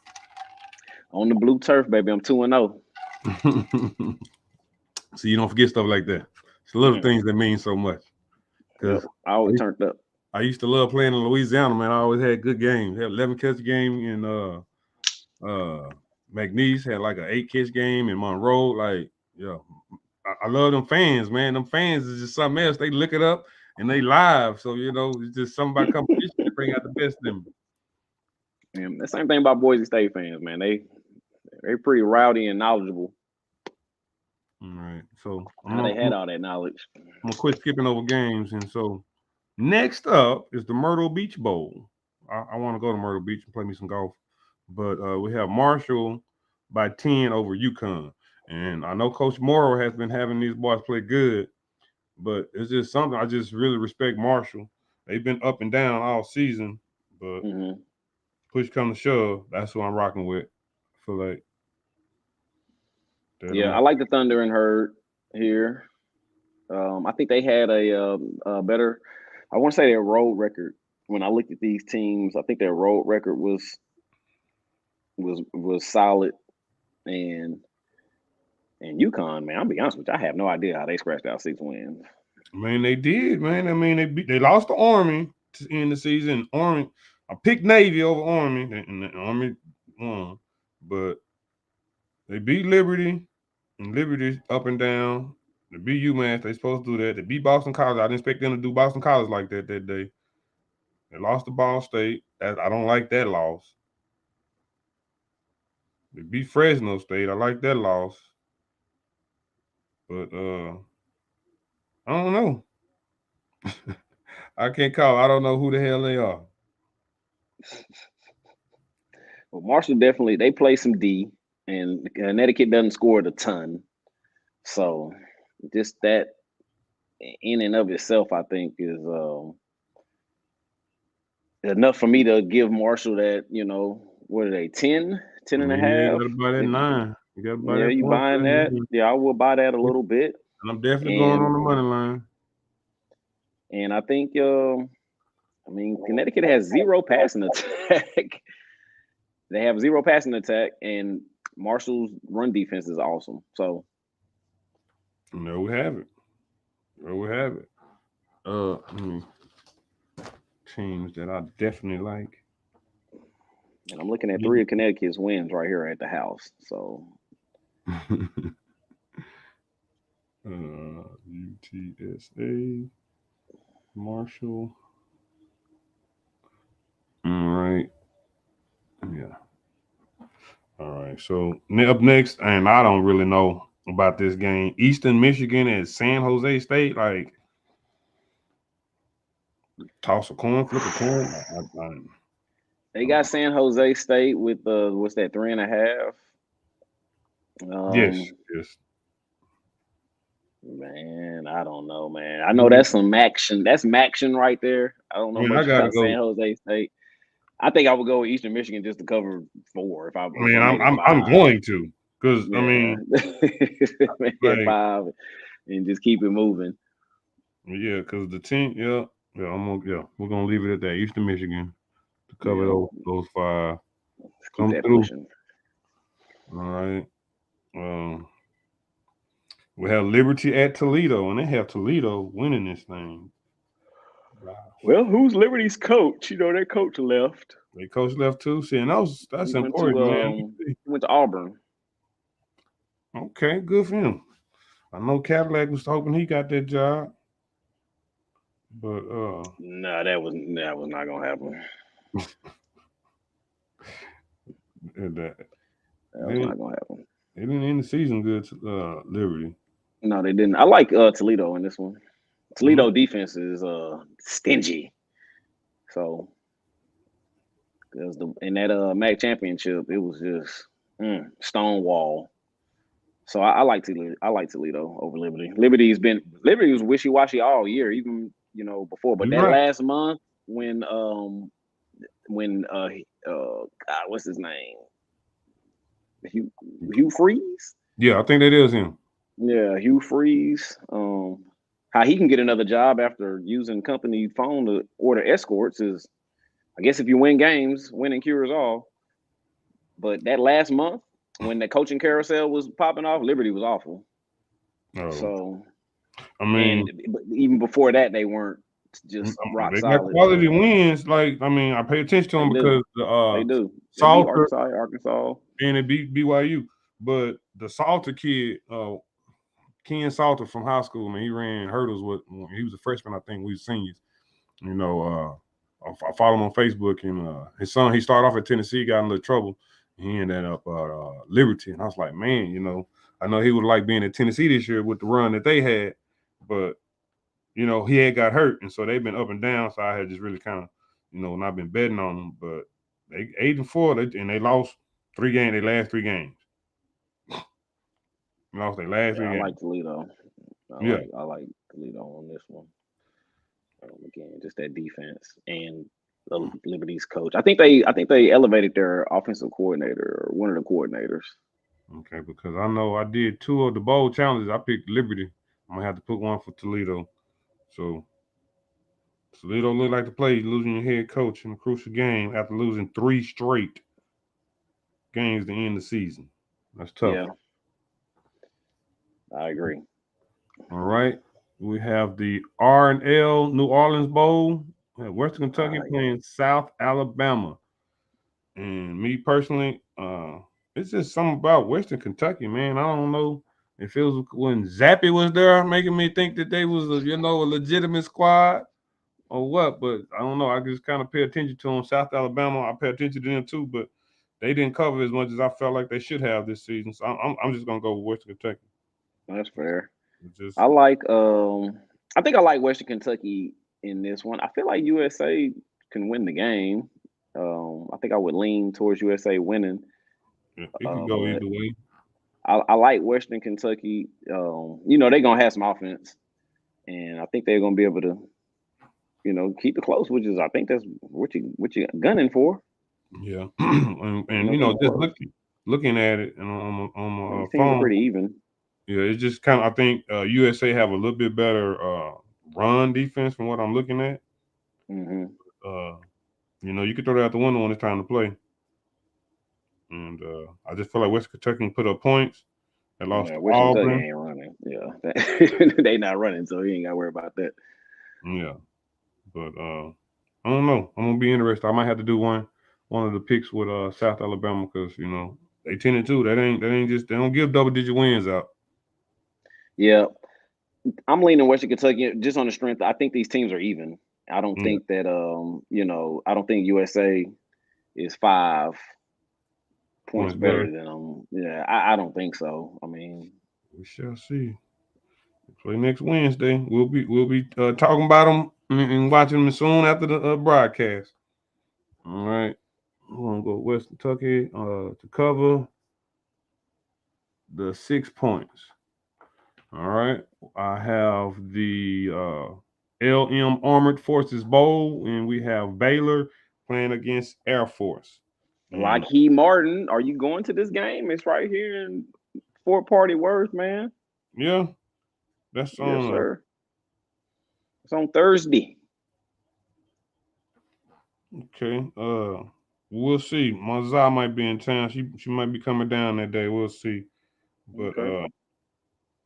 [SPEAKER 2] on the blue turf, baby, I'm 2-0.
[SPEAKER 1] So you don't forget stuff like that. It's the little things that mean so much.
[SPEAKER 2] Yep,
[SPEAKER 1] Because
[SPEAKER 2] I always turned up.
[SPEAKER 1] I used to love playing in Louisiana, man. I always had good games. Had 11 catch game in McNeese, had like an 8 catch game in Monroe. Like, yeah. I love them fans, man. Them fans is just something else. They look it up and they live. So, it's just something about competition that bring out the best in them.
[SPEAKER 2] And the same thing about Boise State fans, man. They pretty rowdy and knowledgeable.
[SPEAKER 1] All right. So
[SPEAKER 2] How they had all that knowledge.
[SPEAKER 1] I'm gonna quit skipping over games. And so next up is the Myrtle Beach Bowl. I want to go to Myrtle Beach and play me some golf. But we have Marshall by 10 over UConn. And I know Coach Morrow has been having these boys play good, but it's just something I just really respect Marshall. They've been up and down all season, but
[SPEAKER 2] Hmm.
[SPEAKER 1] push come to shove, that's who I'm rocking with. I feel like they're the
[SPEAKER 2] Yeah, I
[SPEAKER 1] most.
[SPEAKER 2] like the Thunder and Herd here. I think they had a better, I want to say their road record. when I looked at these teams, I think their road record was solid, and UConn, man, I'll be honest with you, I have no idea how they scratched out 6 wins.
[SPEAKER 1] Man, they did, man. I mean, they lost to Army to end the season. Army, I picked Navy over Army, and the Army won, but they beat Liberty, and Liberty up and down. They beat UMass. They supposed to do that. They beat Boston College. I didn't expect them to do Boston College like that day. They lost to Ball State. I don't like that loss. They beat Fresno State. I like that loss. But I don't know. I can't call. I don't know who the hell they are.
[SPEAKER 2] Well, Marshall definitely they play some D, and Connecticut doesn't score a ton, so just that in and of itself, I think, is enough for me to give Marshall that, what are they, 10 and a
[SPEAKER 1] Yeah, you
[SPEAKER 2] half?
[SPEAKER 1] got to buy that 9. You got to buy
[SPEAKER 2] Yeah,
[SPEAKER 1] that
[SPEAKER 2] you
[SPEAKER 1] point.
[SPEAKER 2] buying that? Yeah, I will buy that a little bit.
[SPEAKER 1] And I'm definitely going on the money line.
[SPEAKER 2] And I think, Connecticut has 0 passing attack. They have 0 passing attack, and Marshall's run defense is awesome. So
[SPEAKER 1] there we have it. Teams that I definitely like.
[SPEAKER 2] And I'm looking at 3 of Connecticut's wins right here at the house. So
[SPEAKER 1] UTSA, Marshall. All right. Yeah. All right. So up next, and I don't really know about this game. Eastern Michigan at San Jose State. Like, toss a coin, flip a coin.
[SPEAKER 2] they got San Jose State with what's that, 3.5?
[SPEAKER 1] Yes.
[SPEAKER 2] Man, I don't know, man. I know that's some action. That's action right there. I don't know much about San Jose State. I think I would go with Eastern Michigan just to cover 4 if I made it 5.
[SPEAKER 1] I'm going to, because
[SPEAKER 2] make it 5 and just keep it moving.
[SPEAKER 1] Yeah, because the team, we're gonna leave it at that. Eastern Michigan to cover those 5.
[SPEAKER 2] Keep that pushing.
[SPEAKER 1] All right. We have Liberty at Toledo, and they have Toledo winning this thing.
[SPEAKER 2] Wow. Well, who's Liberty's coach? Their coach left.
[SPEAKER 1] Their coach left too. See, and that's important, man.
[SPEAKER 2] He went to Auburn.
[SPEAKER 1] Okay, good for him. I know Cadillac was hoping he got that job, but
[SPEAKER 2] no, that was not gonna happen.
[SPEAKER 1] that
[SPEAKER 2] was not gonna happen.
[SPEAKER 1] They didn't end the season good to Liberty.
[SPEAKER 2] No, they didn't. I like Toledo in this one. Toledo defense is stingy. So, because in that MAC championship, it was just stonewall. So I like Toledo. I like Toledo over Liberty. Liberty was wishy-washy all year, even before. But last month when what's his name? Hugh Freeze?
[SPEAKER 1] Yeah, I think that is him.
[SPEAKER 2] Yeah, Hugh Freeze. How he can get another job after using company phone to order escorts is, I guess, if you win games, winning cures all. But that last month, when the coaching carousel was popping off, Liberty was awful. Oh. So, but even before that, they weren't just rock solid.
[SPEAKER 1] They got quality wins. Like, I pay attention to them because
[SPEAKER 2] they do.
[SPEAKER 1] Salter,
[SPEAKER 2] Arkansas,
[SPEAKER 1] and it beat BYU. But the Salter kid, Ken Salter from high school, man, he ran hurdles he was a freshman, I think. We were seniors. I follow him on Facebook, and his son, he started off at Tennessee, got in a little trouble. He ended up Liberty, and I was like, man, I know he would like being at Tennessee this year with the run that they had, but he had got hurt, and so they've been up and down. So I had just really kind of, not been betting on them. But they 8-4, and they lost 3 games. They last 3 games. Lost their last 3 games.
[SPEAKER 2] I like Toledo. I like Toledo on this one. Again, just that defense and the Liberty's coach. I think they elevated their offensive coordinator or one of the coordinators.
[SPEAKER 1] Okay, because I know I did 2 of the bowl challenges. I picked Liberty. I'm gonna have to put one for Toledo. So So they don't look like the play losing your head coach in a crucial game after losing 3 straight games to end the season. That's tough.
[SPEAKER 2] Yeah, I agree.
[SPEAKER 1] All right. We have the R&L New Orleans Bowl. Western Kentucky
[SPEAKER 2] Yeah.
[SPEAKER 1] playing South Alabama. And me personally, it's just something about Western Kentucky, man. I don't know. It feels when Zappy was there, making me think that they was a legitimate squad or what. But I don't know. I just kind of pay attention to them. South Alabama, I pay attention to them too, but they didn't cover as much as I felt like they should have this season. So I'm just gonna go with Western Kentucky.
[SPEAKER 2] That's fair.
[SPEAKER 1] It's just
[SPEAKER 2] I like I think I like Western Kentucky in this one. I feel like USA can win the game. I think I would lean towards USA winning.
[SPEAKER 1] it could go
[SPEAKER 2] But
[SPEAKER 1] either way.
[SPEAKER 2] I like Western Kentucky. They're gonna have some offense, and I think they're gonna be able to, keep it close, which is I think that's what you gunning for.
[SPEAKER 1] Yeah, and
[SPEAKER 2] Keep it
[SPEAKER 1] just
[SPEAKER 2] close.
[SPEAKER 1] looking at it and on my
[SPEAKER 2] These teams are
[SPEAKER 1] phone,
[SPEAKER 2] pretty even.
[SPEAKER 1] yeah, it's just kind of I think USA have a little bit better run defense from what I'm looking at.
[SPEAKER 2] Hmm.
[SPEAKER 1] Uh, you can throw that out the window when it's time to play, and I just feel like West Kentucky can put up points. They lost
[SPEAKER 2] Yeah,
[SPEAKER 1] to
[SPEAKER 2] Western Kentucky
[SPEAKER 1] Auburn,
[SPEAKER 2] ain't running. Yeah, they not running, so you ain't got to worry about that.
[SPEAKER 1] yeah, but I don't know. I'm gonna be interested. I might have to do one of the picks with South Alabama because they 10-2. That ain't just they don't give double digit wins out.
[SPEAKER 2] Yeah, I'm leaning Western Kentucky just on the strength. I think these teams are even. I don't
[SPEAKER 1] Yeah,
[SPEAKER 2] think that I don't think USA is 5 points
[SPEAKER 1] points better.
[SPEAKER 2] better than them. Yeah, I don't think so. I mean,
[SPEAKER 1] We shall see. Play next Wednesday. We'll be talking about them and watching them soon after the broadcast. All right, we're gonna go West Kentucky to cover the 6 points. All right, I have the LM Armored Forces Bowl, and we have Baylor playing against Air Force. And
[SPEAKER 2] Lockheed Martin, are you going to this game? It's right here in Fort Party Worth, man.
[SPEAKER 1] yeah, that's
[SPEAKER 2] Yes,
[SPEAKER 1] on.
[SPEAKER 2] sir. It's on Thursday.
[SPEAKER 1] Okay. We'll see. Mazza might be in town. She might be coming down that day. We'll see. But
[SPEAKER 2] Okay.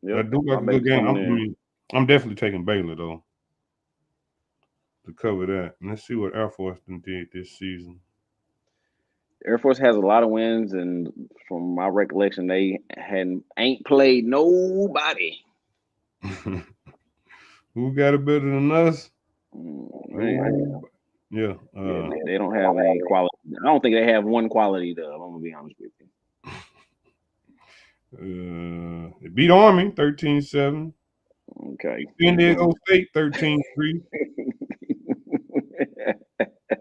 [SPEAKER 2] Yep.
[SPEAKER 1] that do
[SPEAKER 2] My
[SPEAKER 1] like a good
[SPEAKER 2] baby's
[SPEAKER 1] game.
[SPEAKER 2] coming in.
[SPEAKER 1] I'm definitely taking Baylor though to cover that. And let's see what Air Force did this season.
[SPEAKER 2] Air Force has a lot of wins, and from my recollection, they ain't played nobody.
[SPEAKER 1] Who got it better than us?
[SPEAKER 2] Man,
[SPEAKER 1] Yeah.
[SPEAKER 2] yeah, they don't have any quality. I don't think they have one quality dub. I'm gonna be honest with you.
[SPEAKER 1] They beat Army 13-7.
[SPEAKER 2] Okay.
[SPEAKER 1] San Diego State 13-3.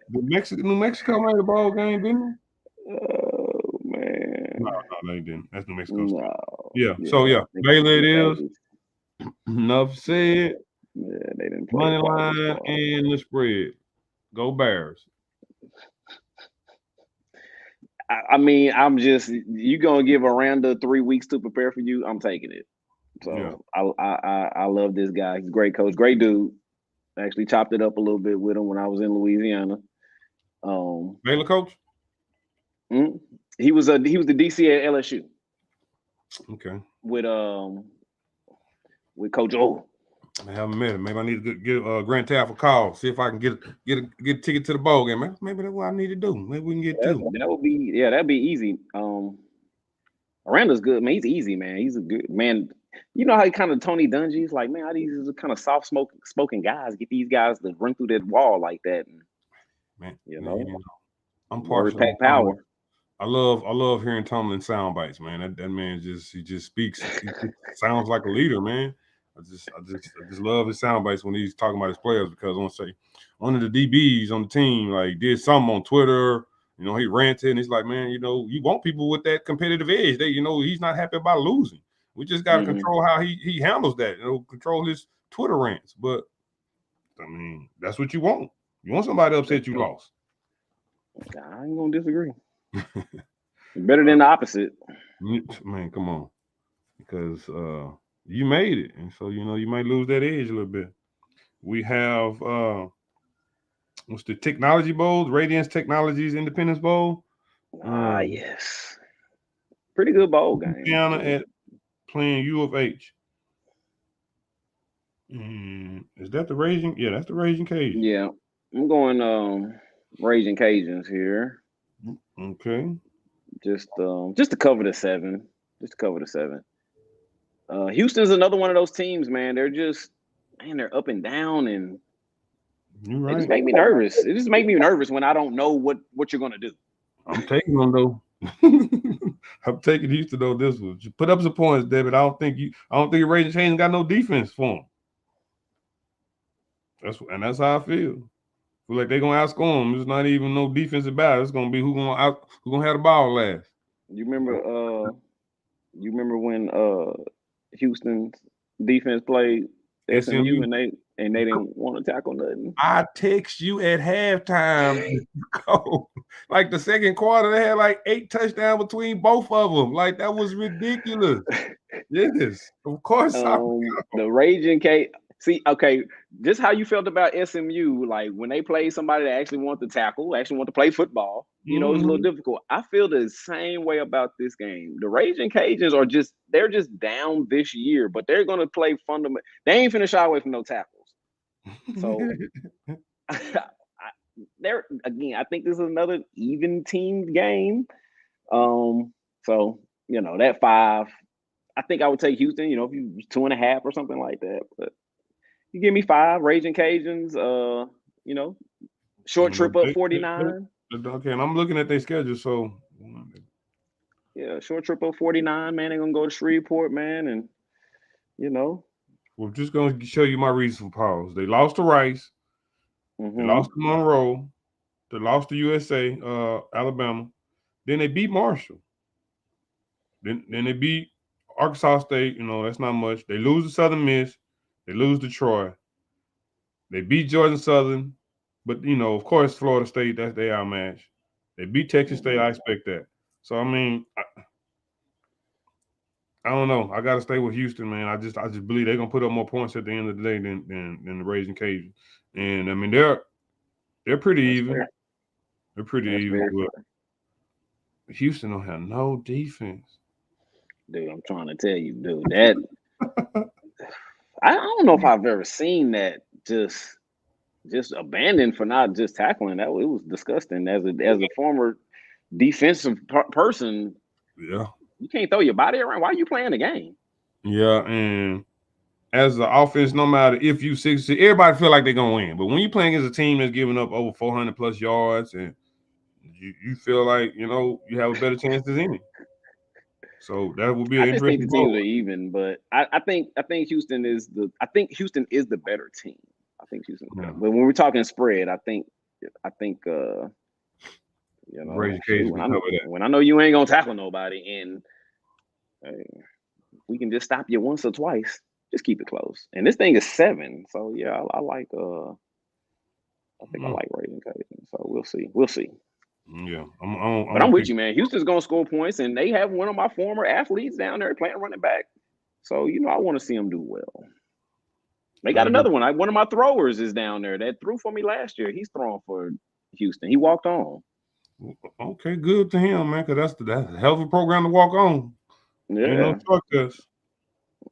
[SPEAKER 1] New Mexico made the ball game, didn't
[SPEAKER 2] Oh
[SPEAKER 1] they?
[SPEAKER 2] man,
[SPEAKER 1] No, they didn't. That's New Mexico State.
[SPEAKER 2] no.
[SPEAKER 1] Yeah. So
[SPEAKER 2] Yeah,
[SPEAKER 1] yeah, Baylor it
[SPEAKER 2] the
[SPEAKER 1] is.
[SPEAKER 2] Aggies.
[SPEAKER 1] Enough said.
[SPEAKER 2] Yeah, they didn't play a
[SPEAKER 1] Money
[SPEAKER 2] quality
[SPEAKER 1] line
[SPEAKER 2] squad.
[SPEAKER 1] and the spread. Go Bears.
[SPEAKER 2] I mean, I'm just you gonna give Aranda 3 weeks to prepare for you. I'm taking it.
[SPEAKER 1] Yeah.
[SPEAKER 2] So I love this guy. He's a great coach, great dude. I actually chopped it up a little bit with him when I was in Louisiana. Um,
[SPEAKER 1] Baylor coach?
[SPEAKER 2] mm, he was the DC at LSU
[SPEAKER 1] Okay.
[SPEAKER 2] with Coach O.
[SPEAKER 1] I haven't met him. Maybe I need to give Grant Taff a call. See if I can get a ticket to the bowl game. Maybe that's what I need to do. Maybe we can get two.
[SPEAKER 2] That'd be easy. Aranda's good, man. He's easy, man. He's a good man. You know how he kind of Tony Dungy's like, man, how these kind of soft spoken guys get these guys to run through that wall like that, and
[SPEAKER 1] Man,
[SPEAKER 2] you
[SPEAKER 1] man,
[SPEAKER 2] know,
[SPEAKER 1] I'm
[SPEAKER 2] word
[SPEAKER 1] partial on
[SPEAKER 2] pack
[SPEAKER 1] Tomlin.
[SPEAKER 2] power.
[SPEAKER 1] I love hearing Tomlin sound bites, man. That man just speaks. He just sounds like a leader, man. I just love his sound bites when he's talking about his players because I want to say one of the DBs on the team like did something on Twitter. He ranted and he's like, man, you want people with that competitive edge. He's not happy about losing. We just got to
[SPEAKER 2] Hmm.
[SPEAKER 1] control how he handles that. Control his Twitter rants. But I mean, that's what you want. You want somebody upset you lost.
[SPEAKER 2] I ain't gonna disagree. Better than the opposite.
[SPEAKER 1] Man, come on. Because you made it. And so, you might lose that edge a little bit. We have what's the Technology Bowl, Radiance Technologies Independence Bowl.
[SPEAKER 2] Yes. Pretty good bowl game.
[SPEAKER 1] Louisiana at playing U of H. Is that the Raging? Yeah, that's the Raging Cajun.
[SPEAKER 2] Yeah. I'm going Raging Cajuns here.
[SPEAKER 1] Okay.
[SPEAKER 2] Just to cover the 7. Just to cover the 7. Houston's another one of those teams, man. They're up and down, and
[SPEAKER 1] You're right.
[SPEAKER 2] it just make me nervous. It just make me nervous when I don't know what you're gonna do.
[SPEAKER 1] I'm taking them though. I'm taking Houston though. This one. Just put up some points, David. I don't think your Raging Cajun got no defense for them. That's how I feel. Feel like they're gonna outscore them. It's not even no defensive battle. It's gonna be who gonna have the ball last.
[SPEAKER 2] You remember when Houston's defense played SMU and they didn't want to tackle nothing.
[SPEAKER 1] I text you at halftime. Like the second quarter, they had like 8 touchdowns between both of them. Like that was ridiculous. Yes, of course.
[SPEAKER 2] The Raging K. See, okay, just how you felt about SMU, like when they played somebody that actually wanted to tackle, actually want to play football, it was a little difficult. I feel the same way about this game. The Raging Cajuns they're just down this year, but they're going to play fundamental. They ain't finna shy away from no tackles. So, I think this is another even team game. So, that 5, I think I would take Houston, if you 2.5 or something like that, but you give me 5 Raging Cajuns, short trip up 49.
[SPEAKER 1] Okay, and I'm looking at their schedule, so
[SPEAKER 2] yeah, short trip up 49, man. They're gonna go to Shreveport, man, and
[SPEAKER 1] we're just gonna show you my reason for pause. They lost to Rice, they lost to Monroe, they lost to USA, Alabama, then they beat Marshall, then they beat Arkansas State. That's not much. They lose to Southern Miss. They lose to Troy. They beat Georgia Southern, but of course, Florida State, that's their outmatch. They beat Texas State. I expect that. So I mean, I don't know. I gotta stay with Houston, man. I just believe they're gonna put up more points at the end of the day than the Raging Cajun. And I mean, they're pretty even.
[SPEAKER 2] Fair.
[SPEAKER 1] They're pretty even. But Houston don't have no defense.
[SPEAKER 2] Dude, I'm trying to tell you, dude, that I don't know if I've ever seen that just abandoned for not just tackling. That it was disgusting. As a former defensive person,
[SPEAKER 1] yeah,
[SPEAKER 2] you can't throw your body around. Why are you playing the game?
[SPEAKER 1] Yeah, and as the offense, no matter if you succeed, everybody feel like they're gonna win. But when you're playing against a team that's giving up over 400 plus yards, and you feel like you have a better chance than any. So that would be an interesting.
[SPEAKER 2] I just think the teams are even, but I think Houston is the better team. I think Houston. Yeah. But when we're talking spread, I think when I know you ain't gonna tackle nobody, and we can just stop you once or twice, just keep it close. And this thing is 7, so yeah, I like. I think I like Raging Cajun. So we'll see.
[SPEAKER 1] Yeah,
[SPEAKER 2] but I'm with you, man. Houston's gonna score points, and they have one of my former athletes down there playing running back. So I want to see them do well. They got another one. One of my throwers is down there that threw for me last year. He's throwing for Houston. He walked on.
[SPEAKER 1] Okay, good to him, man. Because that's a hell of a program to walk on.
[SPEAKER 2] Yeah,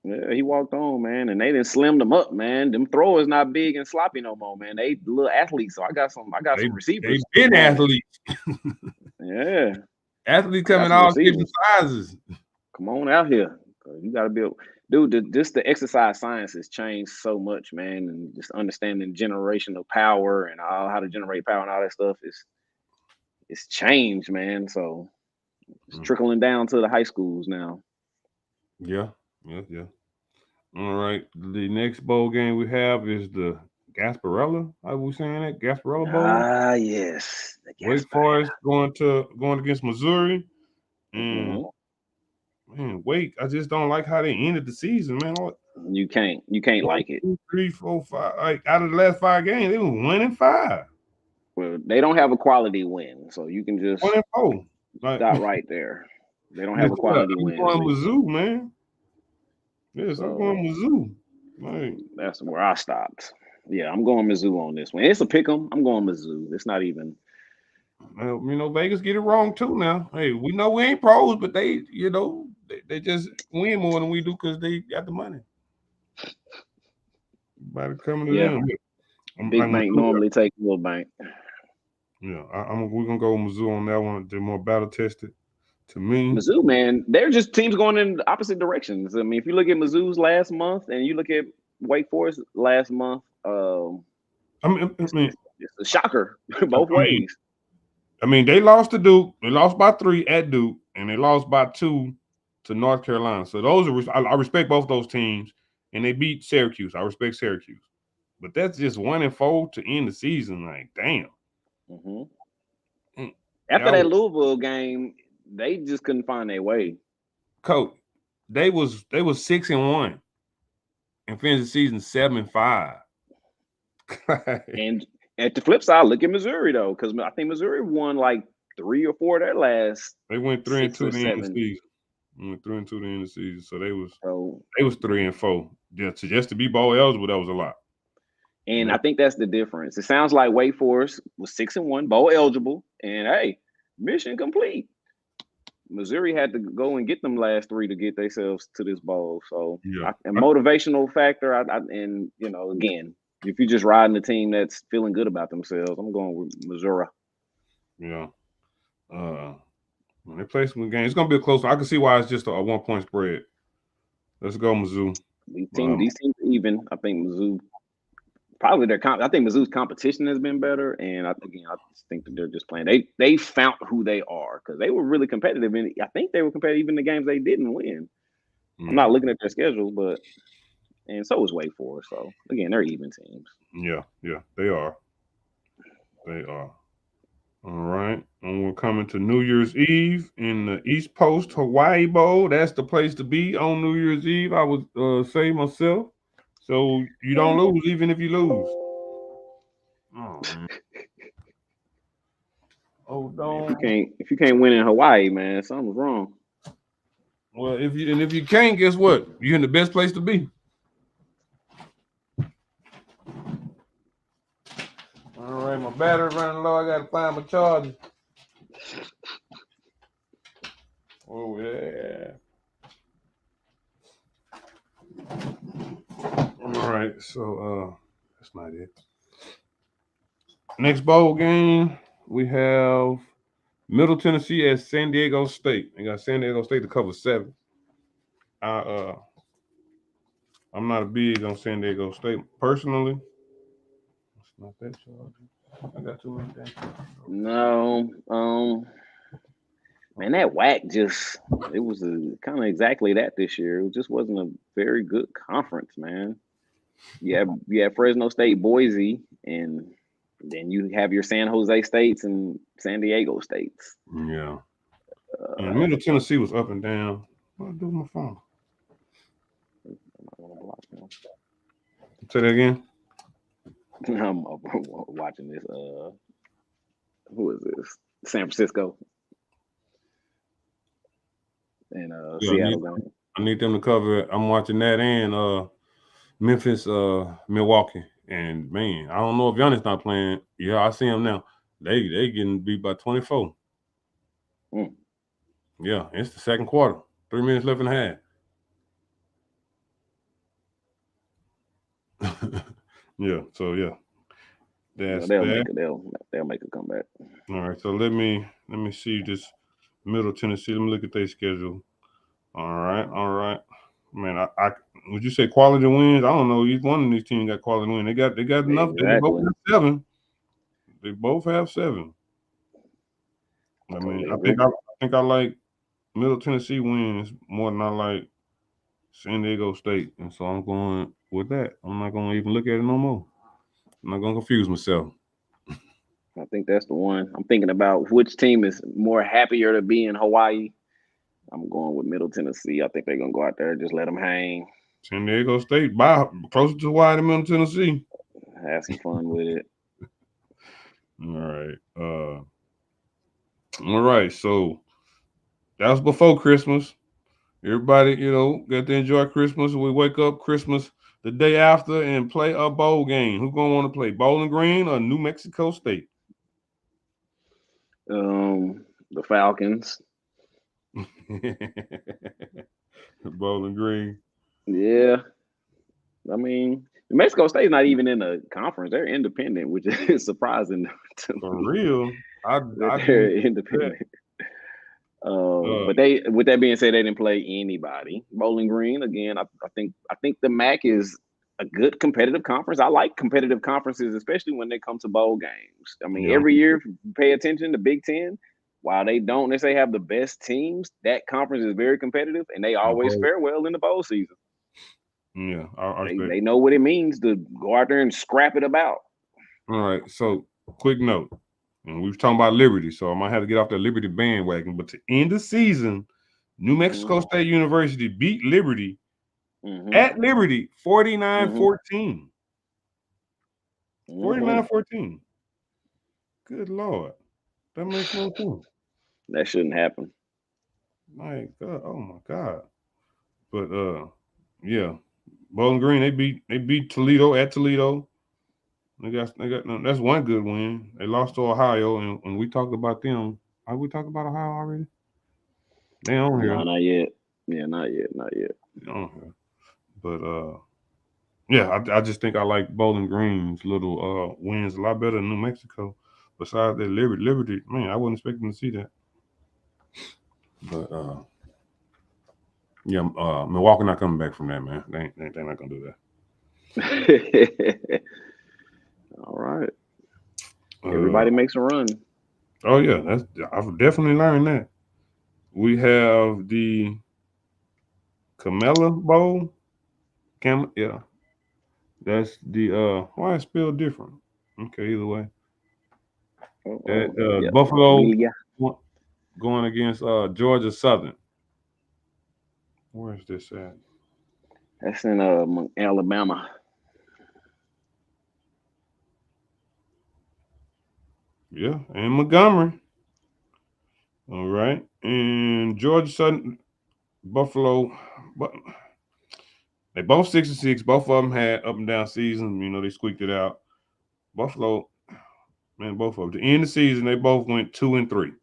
[SPEAKER 2] yeah, he walked on, man, and they didn't slim them up, man. Them throwers not big and sloppy no more, man. They little athletes. So I got some receivers.
[SPEAKER 1] They've been athletes.
[SPEAKER 2] Yeah,
[SPEAKER 1] athletes coming all different sizes.
[SPEAKER 2] Come on out here. You got to be dude. The exercise science has changed so much, man, and just understanding generational power and how to generate power and all that stuff it's changed, man. So it's trickling down to the high schools now.
[SPEAKER 1] Yeah. All right. The next bowl game we have is the Gasparilla. Are we saying that? Gasparilla Bowl?
[SPEAKER 2] Yes.
[SPEAKER 1] Wake Forest going against Missouri. And man, Wake, I just don't like how they ended the season, man.
[SPEAKER 2] You can't like it.
[SPEAKER 1] 2, 3, 4, 5. Like out of the last 5 games, they were 1-5.
[SPEAKER 2] Well, they don't have a quality win, so you can just
[SPEAKER 1] 1-4.
[SPEAKER 2] Stop right there. They don't have a quality win.
[SPEAKER 1] I'm going Mizzou, man. Yes, I'm going Mizzou.
[SPEAKER 2] That's where I stopped. Yeah, I'm going Mizzou on this one. It's a pick 'em. I'm going Mizzou. It's not even.
[SPEAKER 1] Vegas get it wrong too now. Hey, we know we ain't pros, but they just win more than we do because they got the money. Everybody coming to
[SPEAKER 2] Yeah,
[SPEAKER 1] them.
[SPEAKER 2] big bank normally take little bank.
[SPEAKER 1] Yeah, we're gonna go with Mizzou on that one. They're more battle tested. To me,
[SPEAKER 2] Mizzou, man, they're just teams going in the opposite directions. I mean, if you look at Mizzou's last month and you look at Wake Forest last month,
[SPEAKER 1] I mean, I mean,
[SPEAKER 2] it's a shocker
[SPEAKER 1] I
[SPEAKER 2] both
[SPEAKER 1] mean,
[SPEAKER 2] ways.
[SPEAKER 1] they lost to Duke. They lost by 3 at Duke, and they lost by 2 to North Carolina. So those are I respect both those teams, and they beat Syracuse. I respect Syracuse, but that's just 1-4 to end the season. Like, damn.
[SPEAKER 2] Mm-hmm.
[SPEAKER 1] Mm,
[SPEAKER 2] After
[SPEAKER 1] y'all,
[SPEAKER 2] that Louisville game, they just couldn't find their way.
[SPEAKER 1] coach, they was 6-1 and finished the season 7-5.
[SPEAKER 2] And at the flip side, look at Missouri though, because I think Missouri won like 3 or 4 of their last
[SPEAKER 1] They went
[SPEAKER 2] 6
[SPEAKER 1] 3-2
[SPEAKER 2] or
[SPEAKER 1] to end the
[SPEAKER 2] 7.
[SPEAKER 1] season. Went 3-2 to end the season. So they was
[SPEAKER 2] So
[SPEAKER 1] 3-4. Yeah, just to be bowl eligible, that was a lot.
[SPEAKER 2] and I think that's the difference. It sounds like Wake Forest was 6-1, bowl eligible, and hey, mission complete. Missouri had to go and get them last 3 to get themselves to this bowl. So
[SPEAKER 1] Yeah.
[SPEAKER 2] a motivational factor. And again, if you're just riding a team that's feeling good about themselves, I'm going with Missouri.
[SPEAKER 1] Yeah. When they play some games, it's gonna be a close one. I can see why it's just a 1-point spread. Let's go, Mizzou.
[SPEAKER 2] These teams are even. I think Mizzou probably I think Mizzou's competition has been better, and I just think that they're just playing. They found who they are because they were really competitive, and I think they were competitive even in the games they didn't win. I'm not looking at their schedules, and so is Wake Forest. So again, they're even teams.
[SPEAKER 1] Yeah, they are. They are. All right. And we're coming to New Year's Eve in the East Coast Hawaii Bowl. That's the place to be on New Year's Eve, I would say myself. So you don't lose even if you lose. Oh man. Oh
[SPEAKER 2] Man,
[SPEAKER 1] don't.
[SPEAKER 2] if you can't win in Hawaii, man, something's wrong.
[SPEAKER 1] Well, if you can't, guess what? You're in the best place to be. All right, my battery running low. I gotta find my charger. Oh yeah. All right, so that's not it. Next bowl game, we have Middle Tennessee at San Diego State. They got San Diego State to cover 7. I I'm not big on San Diego State personally. It's not that charge. I got too many things.
[SPEAKER 2] No, man, that whack it was kind of exactly that this year. It just wasn't a very good conference, man. You have Fresno State, Boise, and then you have your San Jose States and San Diego States.
[SPEAKER 1] Yeah. And Middle Tennessee was up and down. What do with my phone? Say that again.
[SPEAKER 2] I'm watching this. Who is this? San Francisco and Seattle.
[SPEAKER 1] I need them to cover it. I'm watching that and Memphis, Milwaukee. And man, I don't know if Giannis not playing. Yeah, I see him now. They getting beat by 24.
[SPEAKER 2] Mm.
[SPEAKER 1] Yeah, it's the second quarter. 3 minutes left in the half. Yeah, so yeah.
[SPEAKER 2] They'll make a comeback.
[SPEAKER 1] All right, so let me see this Middle Tennessee. Let me look at their schedule. All right. Man, I would you say quality wins? I don't know. Each one of these teams got quality wins. They got enough.
[SPEAKER 2] Exactly.
[SPEAKER 1] They both have 7. They both have 7. I mean, I think I like Middle Tennessee wins more than I like San Diego State, and so I'm going with that. I'm not going to even look at it no more. I'm not going to confuse myself.
[SPEAKER 2] I think that's the one. I'm thinking about which team is more happier to be in Hawaii. I'm going with Middle Tennessee. I think they're gonna go out there and just let them hang.
[SPEAKER 1] San Diego State, by closer to Hawaii than Middle Tennessee.
[SPEAKER 2] Have some fun with it.
[SPEAKER 1] All right. All right. So that was before Christmas. Everybody, got to enjoy Christmas. We wake up Christmas the day after and play a bowl game? Who's gonna want to play Bowling Green or New Mexico State?
[SPEAKER 2] The Falcons.
[SPEAKER 1] Bowling Green.
[SPEAKER 2] Yeah, I mean, New Mexico State's not even in a conference; they're independent, which is surprising to
[SPEAKER 1] For
[SPEAKER 2] me
[SPEAKER 1] real.
[SPEAKER 2] that
[SPEAKER 1] I
[SPEAKER 2] they're
[SPEAKER 1] didn't that.
[SPEAKER 2] independent.
[SPEAKER 1] Uh
[SPEAKER 2] But they, with that being said, they didn't play anybody. Bowling Green again. I think the MAC is a good competitive conference. I like competitive conferences, especially when they come to bowl games. I mean,
[SPEAKER 1] yeah.
[SPEAKER 2] every year, if you pay attention to Big Ten. While they don't necessarily have the best teams, that conference is very competitive, and they always
[SPEAKER 1] Bowl.
[SPEAKER 2] fare well in the bowl season.
[SPEAKER 1] Yeah, I
[SPEAKER 2] They
[SPEAKER 1] respect.
[SPEAKER 2] they know what it means to go out there and scrap it about.
[SPEAKER 1] All right. So quick note. And we was talking about Liberty, so I might have to get off the Liberty bandwagon. But to end the season, New
[SPEAKER 2] Mm-hmm.
[SPEAKER 1] Mexico State University beat Liberty
[SPEAKER 2] Mm-hmm.
[SPEAKER 1] at Liberty 49
[SPEAKER 2] Mm-hmm.
[SPEAKER 1] 14.
[SPEAKER 2] Mm-hmm.
[SPEAKER 1] 49-14. Good Lord. That makes no sense.
[SPEAKER 2] That shouldn't happen.
[SPEAKER 1] My God. Oh my God. But yeah. Bowling Green, they beat Toledo at Toledo. They got no, that's one good win. They lost to Ohio, and we talked about them. Are we talking about Ohio already? They on here.
[SPEAKER 2] No, not yet. Yeah, not yet. Not yet.
[SPEAKER 1] They on here. But yeah, I just think I like Bowling Green's little wins a lot better than New Mexico. Besides that Liberty, man, I wasn't expecting to see that. But yeah, Milwaukee not coming back from that, man. They not gonna do that.
[SPEAKER 2] All right.
[SPEAKER 1] Uh,
[SPEAKER 2] Everybody makes a run.
[SPEAKER 1] oh yeah, I've definitely learned that. We have the Camella Bowl. Yeah, that's the why it's spelled different. Okay, either way. That
[SPEAKER 2] Yep.
[SPEAKER 1] Buffalo
[SPEAKER 2] Amelia.
[SPEAKER 1] going against Georgia Southern. Where is this at?
[SPEAKER 2] That's in Alabama.
[SPEAKER 1] Yeah, and Montgomery. All right, and Georgia Southern, Buffalo. But they both 6-6. Both of them had up and down seasons. You know, they squeaked it out. Buffalo, man, both of them. To end the season, they both went 2-3.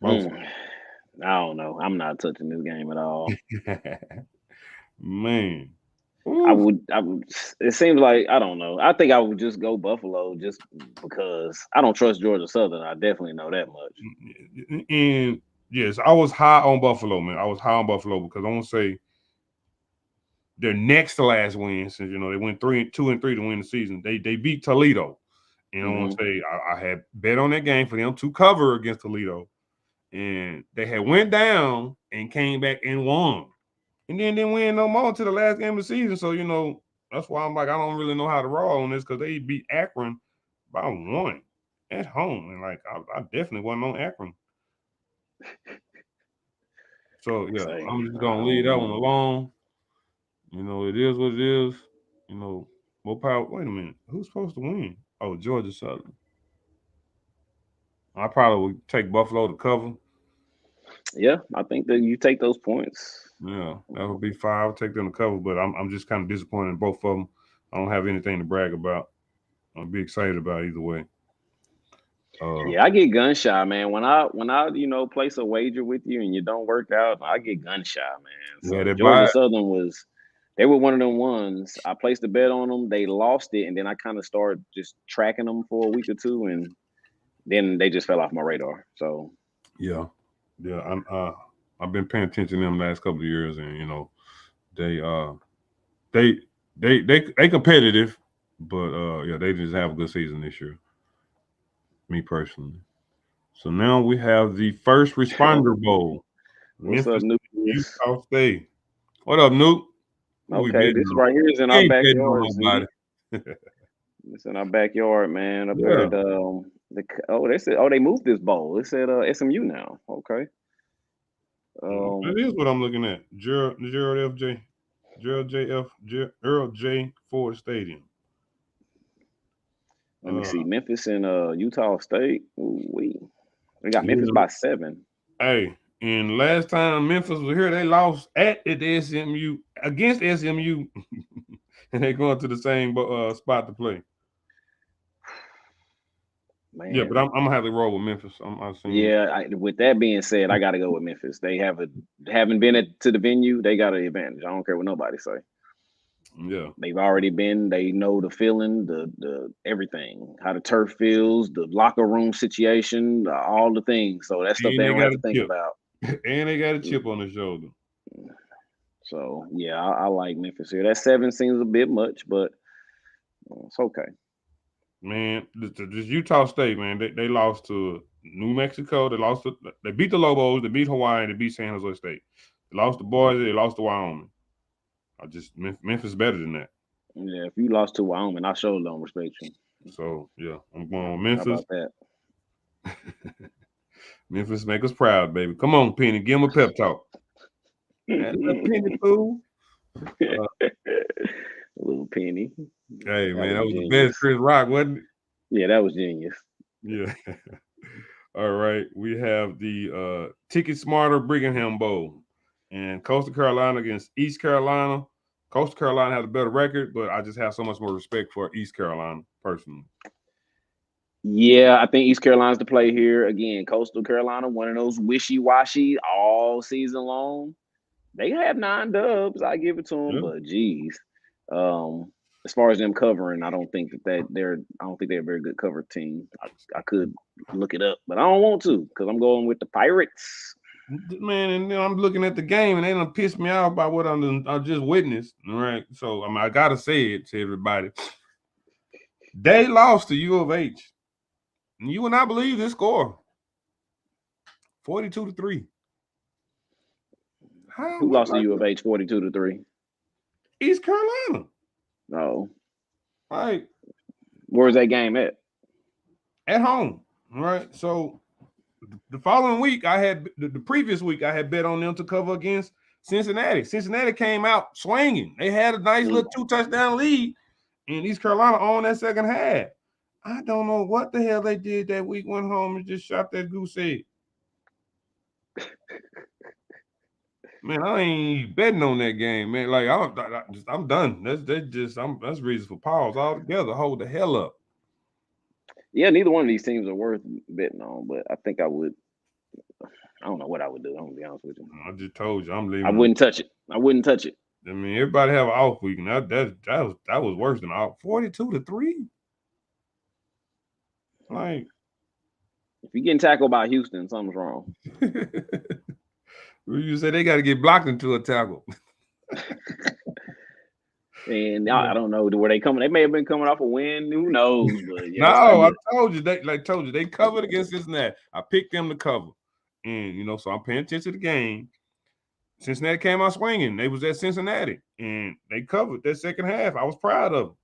[SPEAKER 1] Both
[SPEAKER 2] Mm. I don't know. I'm not touching this game at all.
[SPEAKER 1] of them. Man.
[SPEAKER 2] I
[SPEAKER 1] Ooh.
[SPEAKER 2] would. I would. It seems like I don't know. I think I would just go Buffalo just because I don't trust Georgia Southern. I definitely know that much.
[SPEAKER 1] And yes, I was high on Buffalo, man. I was high on Buffalo because I want to say their next to last win, since you know they went 2-3 to win the season. They beat Toledo. And I want
[SPEAKER 2] Hmm.
[SPEAKER 1] to say I had bet on that game for them to cover against Toledo. And they had went down and came back and won. And then didn't win no more to the last game of the season. So, you know, that's why I'm like, I don't really know how to roll on this because they beat Akron by 1 at home. And like I definitely wasn't on Akron. So yeah,
[SPEAKER 2] Say
[SPEAKER 1] I'm just
[SPEAKER 2] I
[SPEAKER 1] gonna leave
[SPEAKER 2] don't
[SPEAKER 1] that one
[SPEAKER 2] know.
[SPEAKER 1] alone. You know, it is what it is. You know, more power. Wait a minute, who's supposed to win? Oh, Georgia Southern. I probably would take Buffalo to cover.
[SPEAKER 2] Yeah, I think that you take those points.
[SPEAKER 1] Yeah, that would be fine. I'll take them to cover, but I'm just kind of disappointed in both of them. I don't have anything to brag about. I'll be excited about either way. Uh,
[SPEAKER 2] Yeah, I get gun shy, man. When I place a wager with you and you don't work out, I get gun shy, man.
[SPEAKER 1] yeah,
[SPEAKER 2] So
[SPEAKER 1] they
[SPEAKER 2] Georgia
[SPEAKER 1] buy.
[SPEAKER 2] Southern they were one of them ones. I placed a bet on them, they lost it, and then I kind of started just tracking them for a week or two, and then they just fell off my radar. So
[SPEAKER 1] Yeah, yeah. I've been paying attention to them last couple of years, and you know, they they they competitive, but yeah, they just have a good season this year. Me personally. So now we have the first responder bowl,
[SPEAKER 2] what's up,
[SPEAKER 1] Memphis,
[SPEAKER 2] Nucleus?
[SPEAKER 1] Utah State. What up, Nuke? Who we
[SPEAKER 2] Okay,
[SPEAKER 1] betting
[SPEAKER 2] this
[SPEAKER 1] on?
[SPEAKER 2] right here is in
[SPEAKER 1] We
[SPEAKER 2] our
[SPEAKER 1] ain't betting on
[SPEAKER 2] backyard, Z.
[SPEAKER 1] nobody.
[SPEAKER 2] It's in our backyard, man. Up here
[SPEAKER 1] Yeah,
[SPEAKER 2] at they said they moved this bowl. It said SMU now. Okay.
[SPEAKER 1] that
[SPEAKER 2] Um,
[SPEAKER 1] is what I'm looking at. Gerald FJ, Gerald JF, Earl J Ford Stadium.
[SPEAKER 2] Let me
[SPEAKER 1] Uh,
[SPEAKER 2] see. Memphis and Utah State. Ooh, we got Memphis
[SPEAKER 1] yeah.
[SPEAKER 2] by 7.
[SPEAKER 1] Hey, and last time Memphis was here, they lost at the SMU against SMU, and they going to the same spot to play.
[SPEAKER 2] Man.
[SPEAKER 1] Yeah, but I'm gonna have to roll with Memphis. I'm
[SPEAKER 2] Yeah, with that being said, I got to go with Memphis. They haven't been to the venue. They got an advantage. I don't care what nobody say.
[SPEAKER 1] Yeah,
[SPEAKER 2] They've already been. They know the feeling, the everything, how the turf feels, the locker room situation, all the things. So that stuff
[SPEAKER 1] and
[SPEAKER 2] they
[SPEAKER 1] they
[SPEAKER 2] don't
[SPEAKER 1] got
[SPEAKER 2] have
[SPEAKER 1] a
[SPEAKER 2] to think
[SPEAKER 1] chip,
[SPEAKER 2] about.
[SPEAKER 1] and they got a chip on the shoulder.
[SPEAKER 2] So yeah, I like Memphis here. That 7 seems a bit much, but it's okay.
[SPEAKER 1] Man, this Utah State, man, they lost to New Mexico. They beat the Lobos. They beat Hawaii. They beat San Jose State. They lost to Boise. They lost to Wyoming. Memphis better than that.
[SPEAKER 2] Yeah, if you lost to Wyoming, I sure don't respect you.
[SPEAKER 1] So yeah, I'm going with
[SPEAKER 2] How
[SPEAKER 1] Memphis.
[SPEAKER 2] about that?
[SPEAKER 1] Memphis make us proud, baby. Come on, Penny, give him a pep talk. That's a Penny fool.
[SPEAKER 2] Little Penny.
[SPEAKER 1] Hey man, that was the
[SPEAKER 2] genius.
[SPEAKER 1] best Chris Rock, wasn't it?
[SPEAKER 2] Yeah, that was genius.
[SPEAKER 1] Yeah. All right, we have the Ticket Smarter Brigham Bowl, and Coastal Carolina against East Carolina. Coastal Carolina has a better record, but I just have so much more respect for East Carolina personally.
[SPEAKER 2] Yeah, I think East Carolina's the play here. Again, Coastal Carolina, one of those wishy-washy all season long. They have 9 dubs. I give it to them,
[SPEAKER 1] Yeah.
[SPEAKER 2] but geez, as far as them covering, I don't think they're a very good cover team. I could look it up, but I don't want to because I'm going with the Pirates.
[SPEAKER 1] Man, and then I'm looking at the game, and they done pissed me off by what I just witnessed. All right, so I gotta say it to everybody. They lost to U of H. And you would not believe this score. 42-3.
[SPEAKER 2] Who lost to U of H 42-3?
[SPEAKER 1] East Carolina.
[SPEAKER 2] No.
[SPEAKER 1] Right.
[SPEAKER 2] Where's that game at?
[SPEAKER 1] At home. All right. So the following week, the previous week, I had bet on them to cover against Cincinnati. Cincinnati came out swinging. They had a nice little 2-touchdown lead, and East Carolina on that second half. I don't know what the hell they did that week. Went home and just shot that goose egg. Man, I ain't betting on that game, man. Like I'm done. That's reason for pause altogether. Hold the hell up.
[SPEAKER 2] Yeah, neither one of these teams are worth betting on, but I think I would. I don't know what I would do. I'm gonna be honest with you.
[SPEAKER 1] I just told you I'm leaving.
[SPEAKER 2] I wouldn't touch it. I wouldn't touch it.
[SPEAKER 1] I mean, everybody have an off week, and that was worse than off. 42-3. Like,
[SPEAKER 2] if you're getting tackled by Houston, something's wrong.
[SPEAKER 1] You say they got to get blocked into a tackle.
[SPEAKER 2] And I don't know where they coming. They may have been coming off a win. Who knows? But yeah,
[SPEAKER 1] no, I told you they covered against Cincinnati. I picked them to cover, and so I'm paying attention to the game. Cincinnati came out swinging. They was at Cincinnati, and they covered that second half. I was proud of them.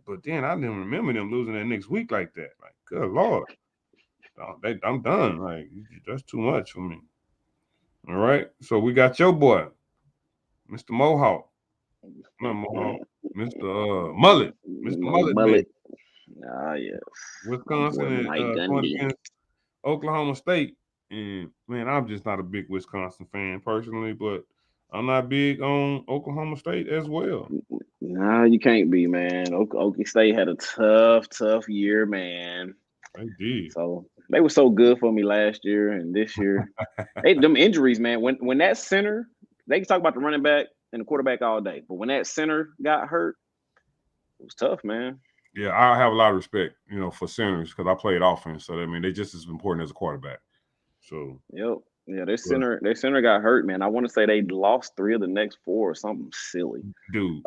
[SPEAKER 1] But then I didn't remember them losing that next week like that. Like, good Lord. I'm done. Like, that's too much for me. All right. So we got your boy, Mr. Mohawk. Not Mohawk. Mr. Mullet. Mr. Mullet.
[SPEAKER 2] Ah, yes.
[SPEAKER 1] Wisconsin going against Oklahoma State. And man, I'm just not a big Wisconsin fan personally, but I'm not big on Oklahoma State as well.
[SPEAKER 2] No, you can't be, man. Okie State had a tough year, man.
[SPEAKER 1] They did.
[SPEAKER 2] So they were so good for me last year and this year. Them injuries, man. When that center, they can talk about the running back and the quarterback all day, but when that center got hurt, it was tough, man.
[SPEAKER 1] Yeah, I have a lot of respect, for centers because I played offense. So I mean, they're just as important as a quarterback. So
[SPEAKER 2] yep. Yeah, their center got hurt, man. I want to say they lost 3 of the next 4 or something silly.
[SPEAKER 1] Dude,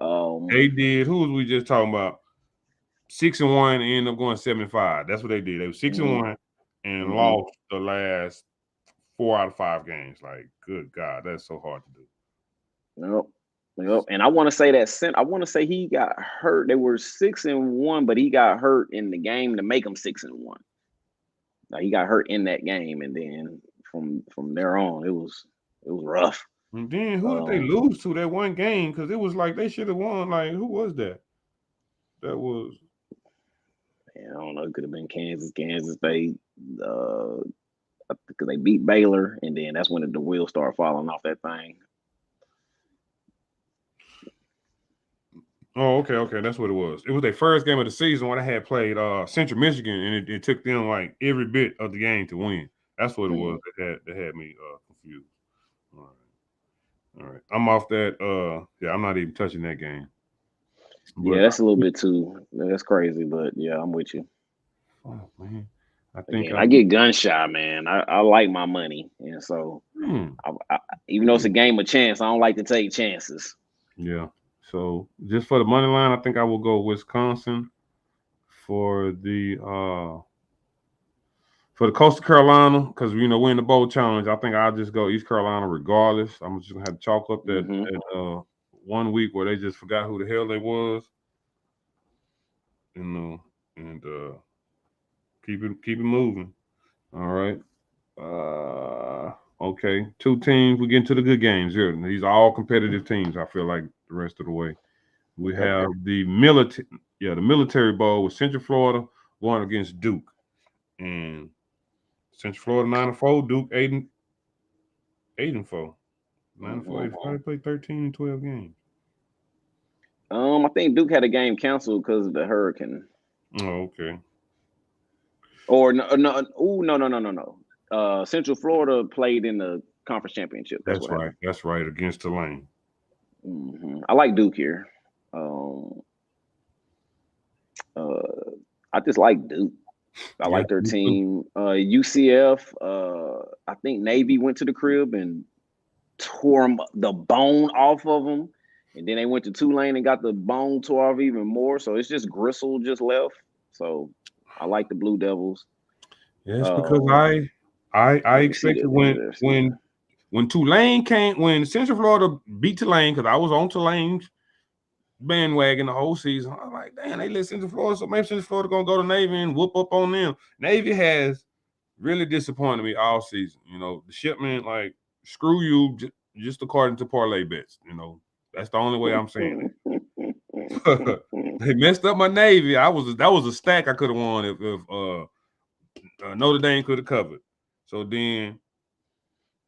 [SPEAKER 1] they did. Who was we just talking about? 6-1 and ended up going 7-5. That's what they did. They were 6-1 and lost the last 4 out of 5 games. Like, good God, that's so hard to do.
[SPEAKER 2] Yep. And I want to say that I want to say he got hurt. They were 6-1, but he got hurt in the game to make them 6-1. Like, he got hurt in that game, and then from there on, it was rough.
[SPEAKER 1] And then who did they lose to that one game? Because it was like they should have won. Like, who was that? That was.
[SPEAKER 2] I don't know. It could have been Kansas State. Because they beat Baylor, and then that's when the wheels started falling off that thing.
[SPEAKER 1] Oh, okay. That's what it was. It was their first game of the season when they had played Central Michigan, and it took them like every bit of the game to win. That's what it was. That had me confused. All right, all right. I'm off that. Yeah, I'm not even touching that game.
[SPEAKER 2] Yeah,
[SPEAKER 1] But
[SPEAKER 2] that's a little bit too. That's crazy, but yeah, I'm with you.
[SPEAKER 1] oh man, I think
[SPEAKER 2] Again,
[SPEAKER 1] I.
[SPEAKER 2] I get gun shy, man. I like my money, and so
[SPEAKER 1] Hmm,
[SPEAKER 2] I, even though it's a game of chance, I don't like to take chances.
[SPEAKER 1] yeah. So just for the money line, I think I will go Wisconsin for the Coastal Carolina because we're in the bowl challenge. I think I'll just go East Carolina regardless. I'm just gonna have to chalk up
[SPEAKER 2] Hmm.
[SPEAKER 1] that 1 week where they just forgot who the hell they was, and keep it moving. All right. Okay. Two teams. We get into the good games here. These are all competitive teams. I feel like the rest of the way. We
[SPEAKER 2] Okay.
[SPEAKER 1] have the military bowl with Central Florida going against Duke, and Central Florida 9-4, Duke 8-4. 9-4,
[SPEAKER 2] Hmm.
[SPEAKER 1] 8-4. They played 13 and 12 games.
[SPEAKER 2] I think Duke had a game canceled because of the hurricane.
[SPEAKER 1] Oh, okay.
[SPEAKER 2] Or no, no, ooh, no, no, no, no, no. Central Florida played in the conference championship. That's
[SPEAKER 1] That's
[SPEAKER 2] what
[SPEAKER 1] right.
[SPEAKER 2] happened.
[SPEAKER 1] That's right. Against Tulane.
[SPEAKER 2] I like Duke here. Um, uh, I just like Duke. I
[SPEAKER 1] Yeah.
[SPEAKER 2] like their
[SPEAKER 1] Me too.
[SPEAKER 2] team. UCF. I think Navy went to the crib and tore the bone off of them, and then they went to Tulane and got the bone tore off even more. So it's just gristle just left. So I like the Blue Devils.
[SPEAKER 1] Yes, because
[SPEAKER 2] Um,
[SPEAKER 1] I
[SPEAKER 2] let me see
[SPEAKER 1] expected
[SPEAKER 2] the
[SPEAKER 1] when
[SPEAKER 2] their schedule.
[SPEAKER 1] when when Tulane came when Central Florida beat Tulane because I was on Tulane's bandwagon the whole season. I was like, damn, they let Central Florida, so maybe Central Florida gonna go to Navy and whoop up on them. Navy has really disappointed me all season. The shipment, like, screw you, just according to parlay bets. That's the only way I'm saying it. They messed up my Navy. That was a stack I could have won if Notre Dame could have covered. So then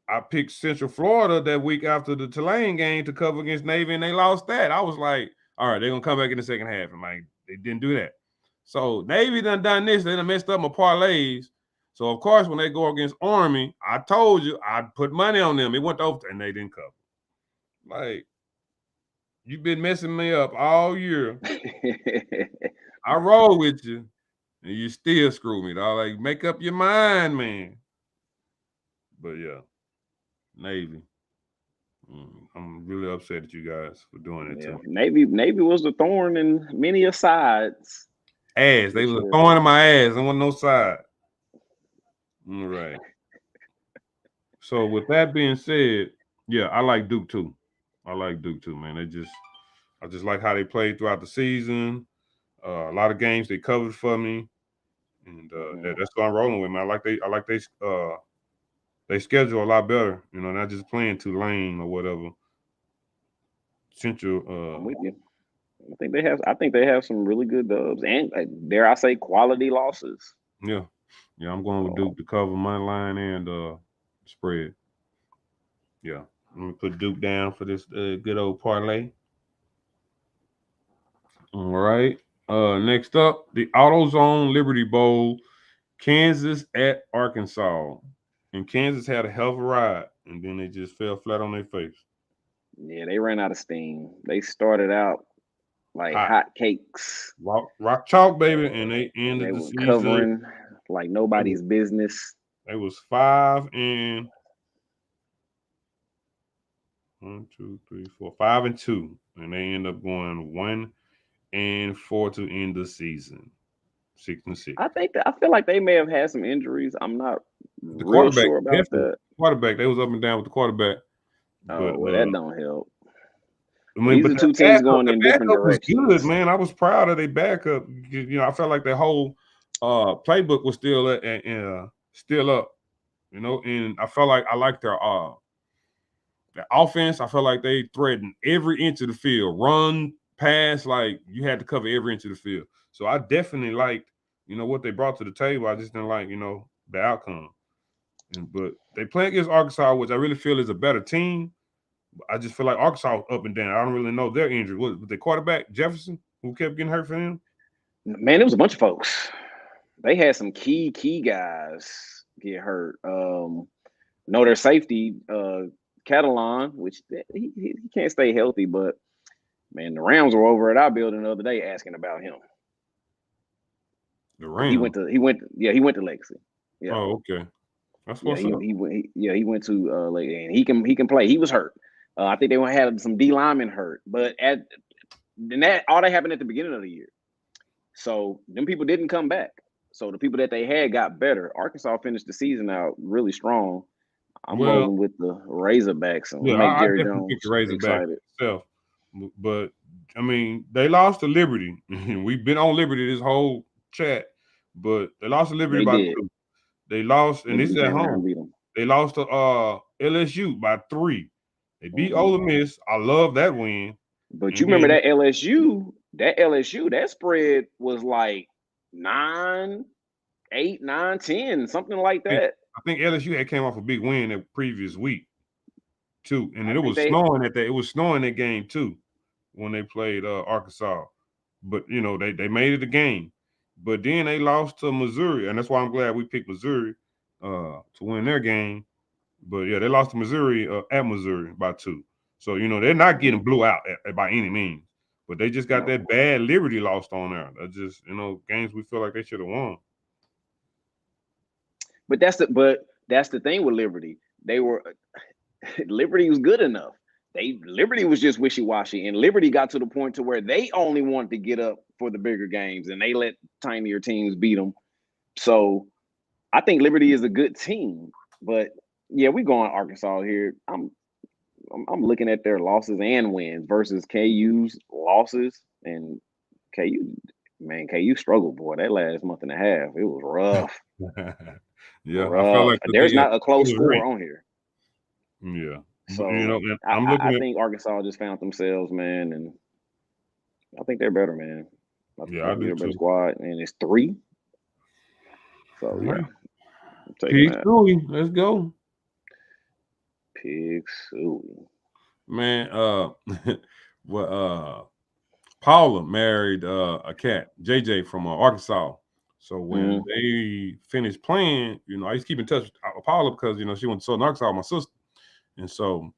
[SPEAKER 1] I picked Central Florida that week after the Tulane game to cover against Navy, and they lost that. I was like, all right, they're gonna come back in the second half, and like they didn't do that. So Navy done this. They done messed up my parlays. So of course, when they go against Army, I told you I'd put money on them. It went over, and they didn't cover. Like, you've been messing me up all year. I roll with you, and you still screw me. Dog. Like, make up your mind, man. But yeah, Navy. I'm really upset at you guys for doing it to
[SPEAKER 2] Yeah,
[SPEAKER 1] me.
[SPEAKER 2] Navy was the thorn in many a sides
[SPEAKER 1] Ass. They
[SPEAKER 2] this
[SPEAKER 1] was a
[SPEAKER 2] year.
[SPEAKER 1] thorn in my ass. There wasn't no side. All right. So with that being said, yeah, I like Duke too. I like Duke too, man. I just like how they played throughout the season. A lot of games they covered for me, and
[SPEAKER 2] Hmm.
[SPEAKER 1] that's what I'm rolling with, man. They schedule a lot better. Not just playing Tulane or whatever. Central.
[SPEAKER 2] I'm with you. I think they have some really good dubs and dare I say quality losses.
[SPEAKER 1] Yeah, yeah. I'm going with
[SPEAKER 2] Uh,
[SPEAKER 1] Duke to cover money line and spread. Yeah, let me put Duke down for this good old parlay. All right. Next up, the AutoZone Liberty Bowl, Kansas at Arkansas. And Kansas had a hell of a ride, and then they just fell flat on their face.
[SPEAKER 2] yeah, they ran out of steam. They started out like
[SPEAKER 1] Hot.
[SPEAKER 2] hot cakes.
[SPEAKER 1] Rock chalk, baby, and they ended
[SPEAKER 2] They
[SPEAKER 1] the
[SPEAKER 2] were
[SPEAKER 1] season.
[SPEAKER 2] covering like
[SPEAKER 1] They was,
[SPEAKER 2] nobody's business.
[SPEAKER 1] they was 5-2, and they end up going 1-4 to end the season, 6-6.
[SPEAKER 2] I feel like they may have had some injuries. I'm not
[SPEAKER 1] The
[SPEAKER 2] real
[SPEAKER 1] quarterback,
[SPEAKER 2] sure about
[SPEAKER 1] definitely
[SPEAKER 2] that.
[SPEAKER 1] quarterback. They was up and down with the quarterback, but
[SPEAKER 2] Oh well, that don't help.
[SPEAKER 1] I
[SPEAKER 2] But
[SPEAKER 1] mean,
[SPEAKER 2] these
[SPEAKER 1] but
[SPEAKER 2] are two teams going
[SPEAKER 1] the
[SPEAKER 2] in different
[SPEAKER 1] backup was good,
[SPEAKER 2] directions.
[SPEAKER 1] man. I was proud of their backup. I felt like the whole playbook was still up. And I felt like I liked their offense. I felt like they threatened every inch of the field, run, pass. Like, you had to cover every inch of the field. So I definitely liked, what they brought to the table. I just didn't like, the outcome. But they play against Arkansas, which I really feel is a better team. I just feel like Arkansas was up and down. I don't really know their injury. Was the quarterback Jefferson who kept getting hurt for them?
[SPEAKER 2] Man, there was a bunch of folks. They had some key guys get hurt. Know their safety, Catalan, which he can't stay healthy, but man, the Rams were over at our building the other day asking about him.
[SPEAKER 1] The Rams.
[SPEAKER 2] He went to Legacy. Yeah.
[SPEAKER 1] Oh, okay. That's
[SPEAKER 2] Yeah,
[SPEAKER 1] what's up.
[SPEAKER 2] he went to Legacy, and he can play. He was hurt. I think they had some D linemen hurt, but all that happened at the beginning of the year. So them people didn't come back. So the people that they had got better. Arkansas finished the season out really strong. I'm rolling with the Razorbacks and make Jerry Jones
[SPEAKER 1] pick the Razorback
[SPEAKER 2] excited.
[SPEAKER 1] Myself. But I mean, they lost to Liberty. We've been on Liberty this whole chat, but they lost to Liberty by 2. They lost, and this is at home. They lost to LSU by 3. They beat Ole Miss. I love that win.
[SPEAKER 2] But you remember that LSU, that spread was like 9, 8, 9, 10, something like that.
[SPEAKER 1] I think LSU had came off a big win the previous week too, and it was snowing at that. It was snowing that game too when they played Arkansas. But you know they made it a game, but then they lost to Missouri, and that's why I'm glad we picked Missouri to win their game. But yeah, they lost to Missouri at Missouri by 2. So you know they're not getting blew out by any means, but they just got that bad Liberty lost on there. That's just games we feel like they should have won.
[SPEAKER 2] But that's the thing with Liberty. Liberty was good enough. Liberty was just wishy-washy, and Liberty got to the point to where they only wanted to get up for the bigger games, and they let tinier teams beat them. So I think Liberty is a good team, but yeah, we going Arkansas here. I'm looking at their losses and wins versus KU's losses, and KU struggled, boy. That last month and a half, it was rough.
[SPEAKER 1] Yeah,
[SPEAKER 2] rough.
[SPEAKER 1] I feel like
[SPEAKER 2] there's not a close score on here.
[SPEAKER 1] Yeah,
[SPEAKER 2] so I think Arkansas just found themselves, man, and I think they're better, man. I think they're a better squad, and it's 3. So yeah,
[SPEAKER 1] Pig Suey, let's go.
[SPEAKER 2] Pig Suey,
[SPEAKER 1] man. Paula married a cat, JJ from Arkansas. So when they finished playing, I used to keep in touch with Paula because she went to Southern Arkansas with my sister, and so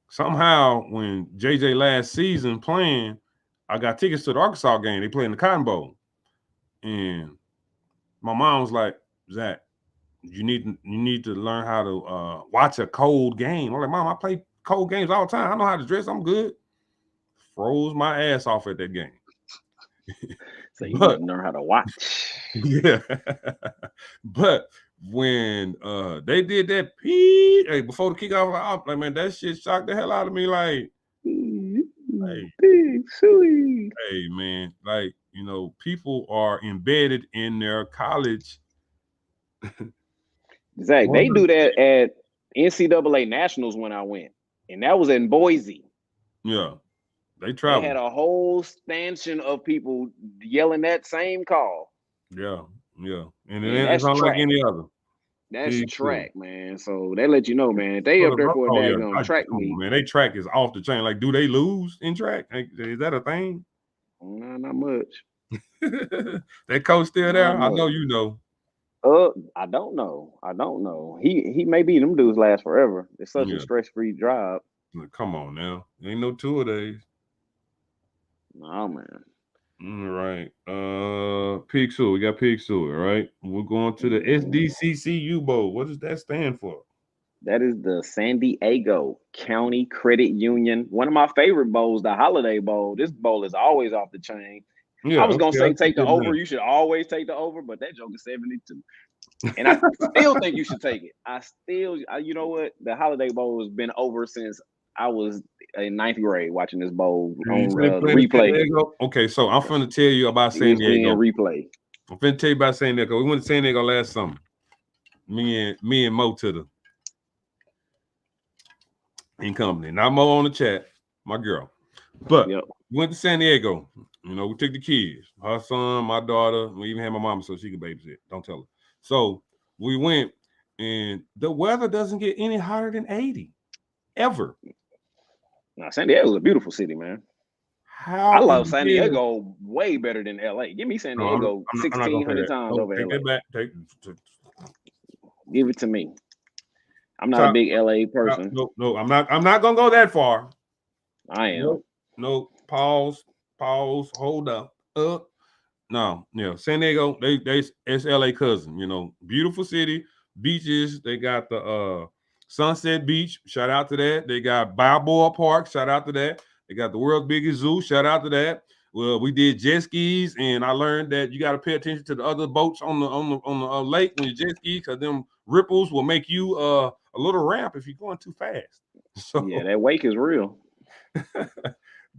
[SPEAKER 1] somehow when JJ last season playing, I got tickets to the Arkansas game. They played in the Cotton Bowl, and my mom was like, "Zach, you need to learn how to watch a cold game." I'm like, "Mom, I play cold games all the time. I know how to dress. I'm good." Froze my ass off at that game.
[SPEAKER 2] So you need to learn how to watch.
[SPEAKER 1] Yeah. But when they did that before the kickoff, I was like, man, that shit shocked the hell out of me. Like,
[SPEAKER 2] Pig Suey.
[SPEAKER 1] Hey, man, like, people are embedded in their college.
[SPEAKER 2] Zach, they do that at NCAA Nationals when I went, and that was in Boise.
[SPEAKER 1] Yeah. They traveled.
[SPEAKER 2] They had a whole stanchion of people yelling that same call.
[SPEAKER 1] Yeah. And it's not like any other.
[SPEAKER 2] That's track, man. So they let you know, man. They up there for a daggone track meet.
[SPEAKER 1] Man, they track is off the chain. Like, do they lose in track? Is that a thing?
[SPEAKER 2] No, not much.
[SPEAKER 1] That coach still there? I know you know.
[SPEAKER 2] I don't know. He may be them dudes last forever. It's such a stress-free job.
[SPEAKER 1] Come on now. Ain't no 2 days.
[SPEAKER 2] No, man.
[SPEAKER 1] All right. Pig Suey. We got Pig Suey, right? We're going to the SDCCU Bowl. What does that stand for?
[SPEAKER 2] That is the San Diego County Credit Union. One of my favorite bowls, the Holiday Bowl. This bowl is always off the chain. Yeah, I was going to say take the over. You should always take the over, but that joke is 72. And I still think you should take it. You know what? The Holiday Bowl has been over since I was in 9th grade watching this bowl on replay.
[SPEAKER 1] Okay, so I'm finna tell you about San Diego.
[SPEAKER 2] Replay.
[SPEAKER 1] I'm finna tell you about San Diego. We went to San Diego last summer. Me and Mo to the in company. Not Mo on the chat, my girl. But we went to San Diego. We took the kids, her son, my daughter. We even had my mama so she could babysit. Don't tell her. So we went, and the weather doesn't get any hotter than 80, ever.
[SPEAKER 2] Now, San Diego's a beautiful city, man. I
[SPEAKER 1] How in
[SPEAKER 2] love
[SPEAKER 1] the
[SPEAKER 2] San
[SPEAKER 1] hell?
[SPEAKER 2] Diego way better than LA. Give me San
[SPEAKER 1] No,
[SPEAKER 2] Diego
[SPEAKER 1] I'm not gonna say
[SPEAKER 2] 1,600
[SPEAKER 1] that.
[SPEAKER 2] times
[SPEAKER 1] No,
[SPEAKER 2] over
[SPEAKER 1] take
[SPEAKER 2] LA.
[SPEAKER 1] that back.
[SPEAKER 2] Give it to me. I'm not a
[SPEAKER 1] Top,
[SPEAKER 2] big LA person.
[SPEAKER 1] no. I'm not gonna go that far.
[SPEAKER 2] I am.
[SPEAKER 1] No. Pause. Hold up. No. Yeah. San Diego. It's LA cousin. You know, beautiful city, beaches. They got the Sunset Beach. Shout out to that. They got Balboa Park. Shout out to that. They got the world's biggest zoo. Shout out to that. Well, we did jet skis, and I learned that you got to pay attention to the other boats on the lake when you jet ski, because them ripples will make you a little ramp if you're going too fast. So
[SPEAKER 2] Yeah, that wake is real.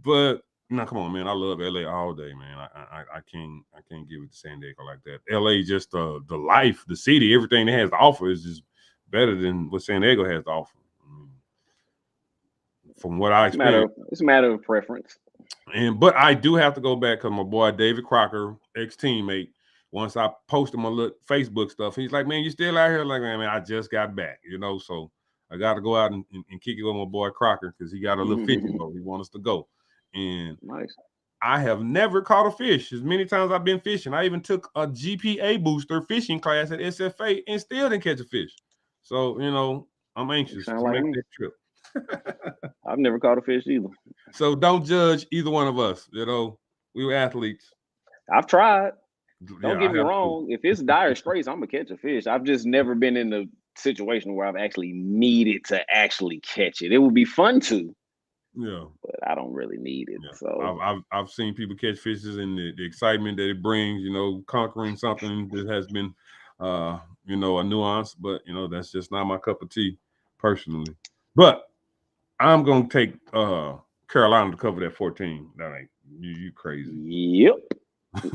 [SPEAKER 1] but no, come on, man. I love LA all day, man. I can't give it to San Diego like that. LA just the life, the city, everything it has to offer is just better than what San Diego has to offer. From what I experienced.
[SPEAKER 2] It's a matter of preference.
[SPEAKER 1] But I do have to go back because my boy David Crocker, ex-teammate, once I posted my little Facebook stuff, he's like, "Man, you still out here?" Like, man, I just got back, you know. So I got to go out and kick it with my boy Crocker because he got a little fishing boat. He wants us to go, and
[SPEAKER 2] nice.
[SPEAKER 1] I have never caught a fish. As many times I've been fishing, I even took a GPA booster fishing class at SFA and still didn't catch a fish. So you know, I'm anxious to make that trip.
[SPEAKER 2] I've never caught a fish either.
[SPEAKER 1] So don't judge either one of us. You know, we were athletes.
[SPEAKER 2] I've tried. Don't get me wrong. If it's dire straits, I'm gonna catch a fish. I've just never been in a situation where I've actually needed to actually catch it. It would be fun to.
[SPEAKER 1] Yeah,
[SPEAKER 2] but I don't really need it. Yeah.
[SPEAKER 1] So I've seen people catch fishes and the excitement that it brings. You know, conquering something that has been, you know, a nuance. But you know, that's just not my cup of tea, personally. But I'm gonna take Carolina to cover that 14. That ain't you crazy.
[SPEAKER 2] Yep.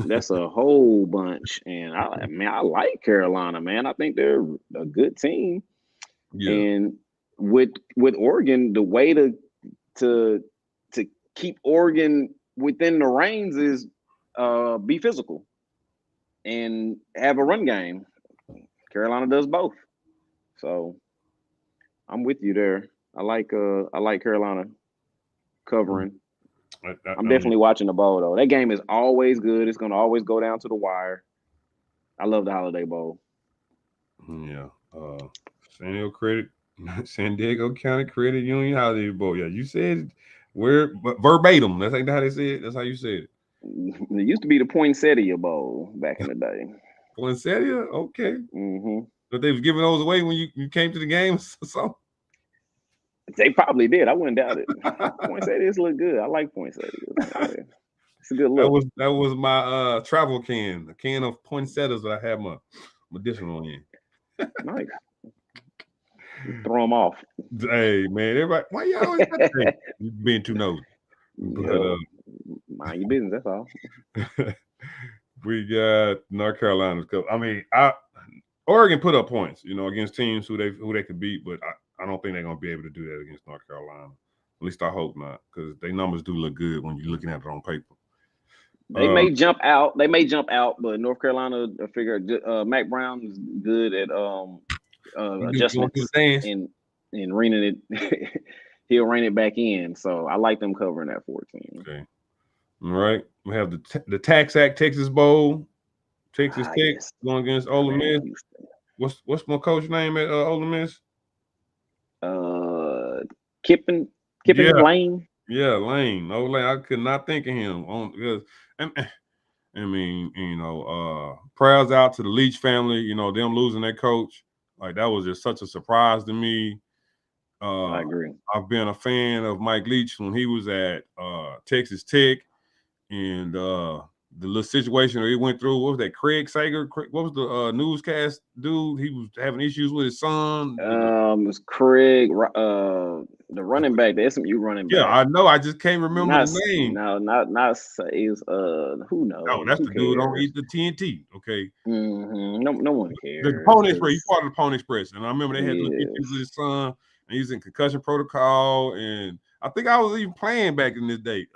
[SPEAKER 2] That's a whole bunch. And I like Carolina, man. I think they're a good team. Yeah. And with Oregon, the way to keep Oregon within the reins is be physical and have a run game. Carolina does both. So I'm with you there. I like Carolina covering. I'm definitely watching the bowl though. That game is always good. It's gonna always go down to the wire. I love the Holiday Bowl.
[SPEAKER 1] Yeah. San Diego County Credit Union Holiday Bowl. Yeah, you said where verbatim. That's how they said it. That's how you said it.
[SPEAKER 2] It used to be the Poinsettia Bowl back in the day.
[SPEAKER 1] Poinsettia? Okay. Mm-hmm. But they was giving those away when you came to the game, so
[SPEAKER 2] they probably did. I wouldn't doubt it. Poinsettias look good. I like poinsettias. It's a good look.
[SPEAKER 1] That was my travel can, a can of poinsettias that I have my medicinal in.
[SPEAKER 2] Nice. Throw them off.
[SPEAKER 1] Hey man, everybody, why you always you being too nosy?
[SPEAKER 2] But mind your business. That's all.
[SPEAKER 1] We got North Carolina. I mean, Oregon put up points, you know, against teams who they could beat, but I don't think they're gonna be able to do that against North Carolina. At least I hope not, because their numbers do look good when you're looking at it on paper.
[SPEAKER 2] They may jump out. But North Carolina, I figure Mac Brown is good at adjustments and reining it. He'll rein it back in. So I like them covering that 14.
[SPEAKER 1] Okay. All right. We have the Tax Act Texas Bowl. Texas Tech going against Ole Miss. What's my coach name at Ole Miss?
[SPEAKER 2] Kippen Lane.
[SPEAKER 1] Yeah, Lane. No Lane. I could not think of him because I mean, you know, prayers out to the Leach family. You know, them losing their coach, like that was just such a surprise to me.
[SPEAKER 2] I agree. I've
[SPEAKER 1] been a fan of Mike Leach when he was at Texas Tech, and the little situation that he went through. What was that? Craig Sager? What was the newscast dude? He was having issues with his son.
[SPEAKER 2] It was Craig, the running back, the SMU running back.
[SPEAKER 1] Yeah, I know. I just can't remember the name.
[SPEAKER 2] No, not is who knows?
[SPEAKER 1] No, that's the dude on the TNT. Okay.
[SPEAKER 2] Mm-hmm. No one cares.
[SPEAKER 1] The Pony Express. He's part of the Pony Express, and I remember they had issues with his son, and he's in concussion protocol, and I think I was even playing back in this day.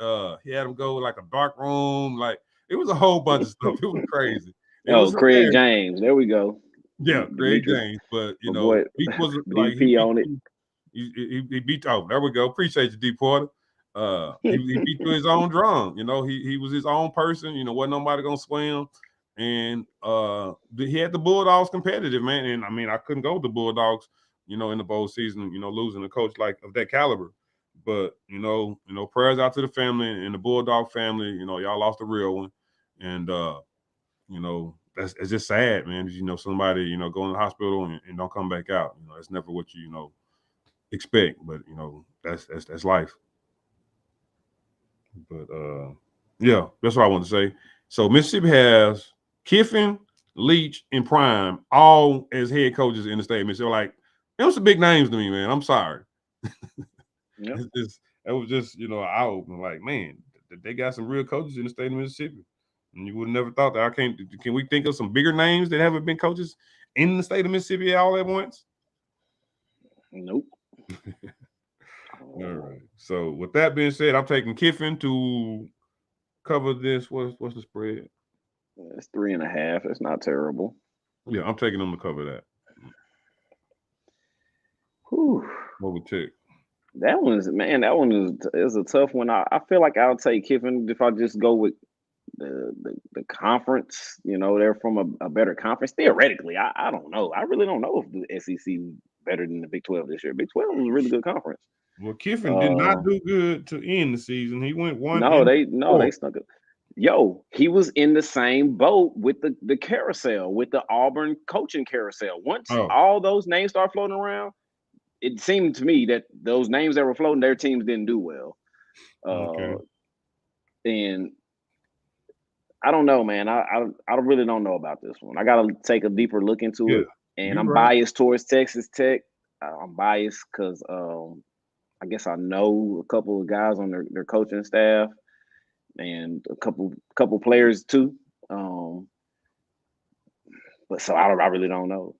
[SPEAKER 1] He had him go like a dark room, like it was a whole bunch of stuff. It was crazy.
[SPEAKER 2] Craig James. There we go.
[SPEAKER 1] Yeah, Craig James. But he wasn't like
[SPEAKER 2] he on it.
[SPEAKER 1] He beat. Oh, there we go. Appreciate you, D Porter. He beat to his own drum. You know, he was his own person. You know, wasn't nobody gonna sway him. And he had the Bulldogs competitive, man. And I mean, I couldn't go with the Bulldogs, you know, in the bowl season, you know, losing a coach like of that caliber. But prayers out to the family and the Bulldog family. You know, y'all lost a real one, and it's just sad, man. You know, somebody go in the hospital and don't come back out. You know, that's never what you expect. But that's life. But yeah, that's what I want to say. So Mississippi has Kiffin, Leach, and Prime all as head coaches in the state of Mississippi. Like, those are big names to me, man. I'm sorry.
[SPEAKER 2] Yep.
[SPEAKER 1] That was just eye opener. Like, man, they got some real coaches in the state of Mississippi, and you would have never thought that. I can't. Can we think of some bigger names that haven't been coaches in the state of Mississippi all at once?
[SPEAKER 2] Nope.
[SPEAKER 1] All right. So with that being said, I'm taking Kiffin to cover this. What's the spread?
[SPEAKER 2] It's 3.5. It's not terrible.
[SPEAKER 1] Yeah, I'm taking them to cover that.
[SPEAKER 2] Whew.
[SPEAKER 1] What would take?
[SPEAKER 2] That one is a tough one. I feel like I'll take Kiffin if I just go with the conference. You know, they're from a better conference. Theoretically, I don't know. I really don't know if the SEC is better than the Big 12 this year. Big 12 was a really good conference.
[SPEAKER 1] Well, Kiffin did not do good to end the season. He went one.
[SPEAKER 2] They snuck it. Yo, he was in the same boat with the carousel, with the Auburn coaching carousel. Once all those names start floating around, it seemed to me that those names that were floating, their teams didn't do well.
[SPEAKER 1] Okay.
[SPEAKER 2] And I don't know, man. I really don't know about this one. I got to take a deeper look into it. And I'm biased towards Texas Tech. I'm biased because I guess I know a couple of guys on their coaching staff and a couple players too. But so I really don't know.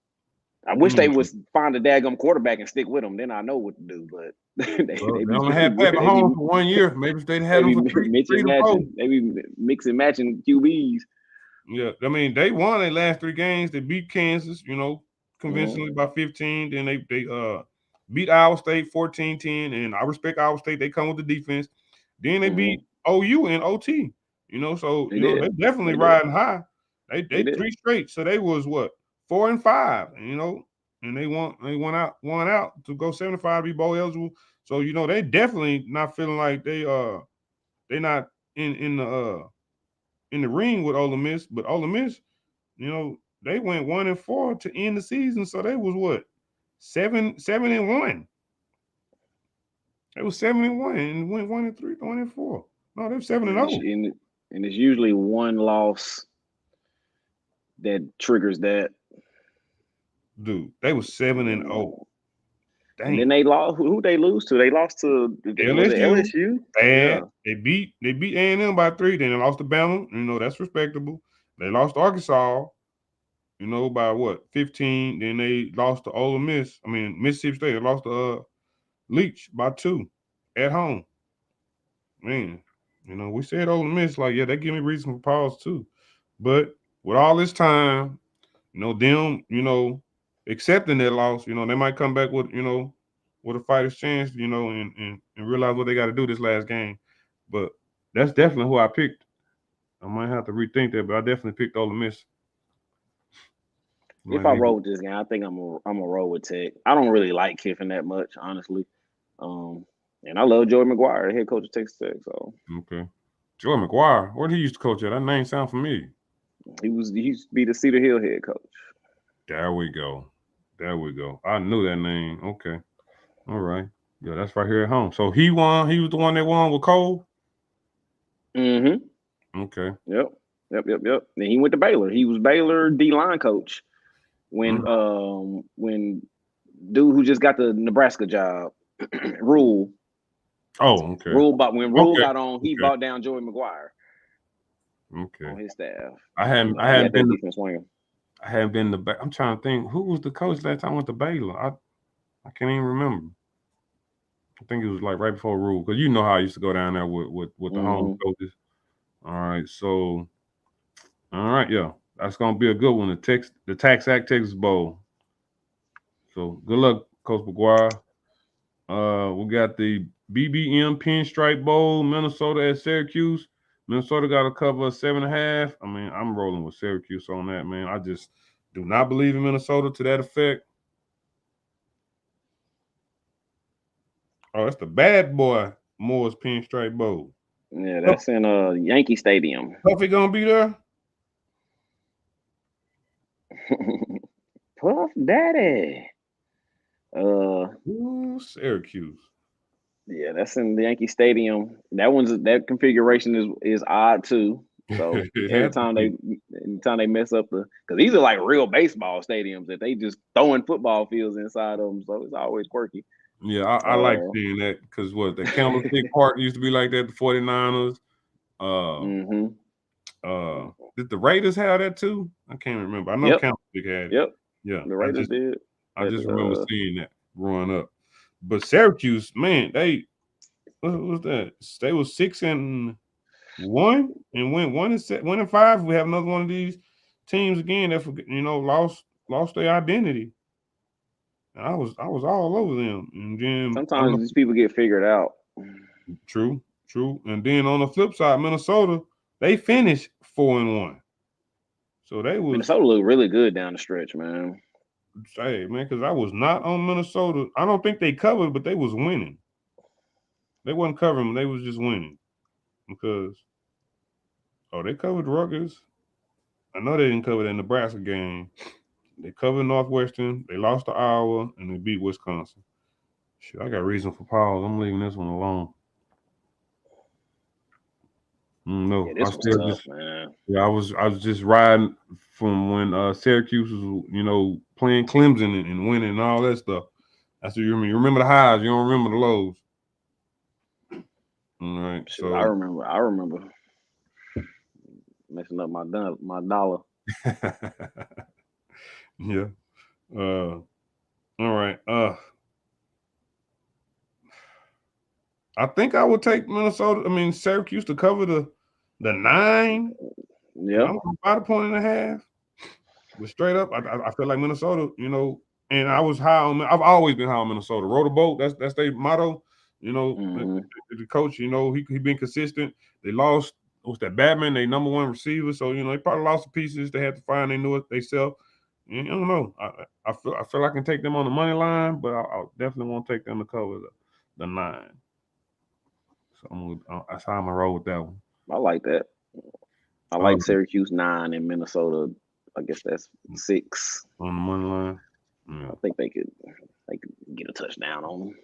[SPEAKER 2] I wish they would find a daggum quarterback and stick with him. Then I know what to do. But
[SPEAKER 1] they only had Pat Mahomes for 1 year. Maybe if they'd had him for three to four.
[SPEAKER 2] Maybe mix and matching QBs.
[SPEAKER 1] Yeah, I mean they won their last 3 games. They beat Kansas, convincingly by 15. Then they beat Iowa State 14-10, and I respect Iowa State. They come with the defense. Then they beat OU in OT. So they're definitely riding high. They 3 straight. So they was what 4-5. And they won out to go 75 to be bowl eligible. So they definitely not feeling like they're not in the ring with Ole Miss. But Ole Miss, they went 1-4 to end the season. So they was what 7-1. It was 7-1 and went 1-3, 1-4. No, they're 7-0.
[SPEAKER 2] And it's usually one loss that triggers that.
[SPEAKER 1] Dude, they was 7-0.
[SPEAKER 2] And then they lost. Who they lose to? They lost to LSU.
[SPEAKER 1] Yeah. They beat A&M by 3. Then they lost to Bama. That's respectable. They lost to Arkansas. By what 15. Then they lost to Ole Miss. I mean Mississippi State. They lost to Leach by 2 at home. Man, we said Ole Miss like they give me reason for pause too. But with all this time, them, accepting that loss, they might come back with, with a fighter's chance, and realize what they got to do this last game. But that's definitely who I picked. I might have to rethink that, but I definitely picked Ole Miss.
[SPEAKER 2] If I roll with this game, I think I'm a roll with Tech. I don't really like Kiffin that much, honestly. And I love Joey McGuire, the head coach of Texas Tech. So
[SPEAKER 1] okay, Joey McGuire, where did he used to coach at? That name sound familiar.
[SPEAKER 2] He used to be the Cedar Hill head coach.
[SPEAKER 1] There we go. I knew that name. Okay, all right. Yeah, that's right here at home. So he won. He was the one that won with Cole. Okay.
[SPEAKER 2] Yep. And he went to Baylor. He was Baylor D-line coach when dude who just got the Nebraska job, Rule.
[SPEAKER 1] Oh, okay.
[SPEAKER 2] Rule got on, he brought down Joey McGuire.
[SPEAKER 1] Okay.
[SPEAKER 2] On his staff.
[SPEAKER 1] I hadn't been to. I'm trying to think who was the coach last time I went to Baylor. I can't even remember. I think it was like right before Rule, because you know how I used to go down there with the home coaches. All right, so yeah, that's gonna be a good one. The Tax Act Texas Bowl. So good luck, Coach McGuire. We got the BBM Pinstripe Bowl, Minnesota at Syracuse. Minnesota got to cover 7.5. I mean, I'm rolling with Syracuse on that, man. I just do not believe in Minnesota to that effect. Oh, it's the bad boy Moore's Pinstripe Bowl.
[SPEAKER 2] Yeah, that's in Yankee Stadium.
[SPEAKER 1] Puffy gonna be there?
[SPEAKER 2] Puff Daddy.
[SPEAKER 1] Ooh, Syracuse.
[SPEAKER 2] Yeah, that's in the Yankee Stadium. That configuration is odd too. So anytime they mess up because these are like real baseball stadiums that they just throwing football fields inside of them, so it's always quirky.
[SPEAKER 1] Yeah, I like seeing that because the Candlestick Park used to be like that, the 49ers. Did the Raiders have that too? I can't remember. I know Candlestick had it.
[SPEAKER 2] Yep.
[SPEAKER 1] Yeah.
[SPEAKER 2] The Raiders did.
[SPEAKER 1] I just remember seeing that growing up. But Syracuse, man, what was that? They was 6-1 and went 1-5. We have another one of these teams again that lost their identity. And I was all over them. And then
[SPEAKER 2] sometimes these people get figured out.
[SPEAKER 1] True. And then on the flip side, Minnesota, they finished 4-1. So
[SPEAKER 2] Minnesota looked really good down the stretch, man.
[SPEAKER 1] Hey, man, because I was not on Minnesota. I don't think they covered, but they was winning. They wasn't covering, they was just winning. Because they covered Rutgers. I know they didn't cover that Nebraska game. They covered Northwestern. They lost to Iowa, and they beat Wisconsin. Shit, I got reason for pause. I'm leaving this one alone. No,
[SPEAKER 2] yeah, this was tough, man.
[SPEAKER 1] Yeah, I was just riding from when Syracuse was, playing Clemson and winning and all that stuff. That's what you remember. You remember the highs, you don't remember the lows. All right. So
[SPEAKER 2] I remember messing up my dollar.
[SPEAKER 1] Yeah. All right. I think I would take Syracuse to cover the 9.
[SPEAKER 2] Yeah.
[SPEAKER 1] I'm about 1.5. But straight up, I feel like Minnesota, and I was high on. I've always been high on Minnesota. Row the boat. That's their motto. The coach. He been consistent. They lost. Was that Batman? They number 1 receiver. So they probably lost the pieces. They had to find. They knew it themselves. I don't know. I feel I can take them on the money line, but I definitely won't take them to cover the 9. So that's how I'm gonna roll with that one.
[SPEAKER 2] I like that. I like Syracuse 9 and Minnesota. I guess that's 6
[SPEAKER 1] on the money line. Yeah.
[SPEAKER 2] I think they could get a touchdown on them.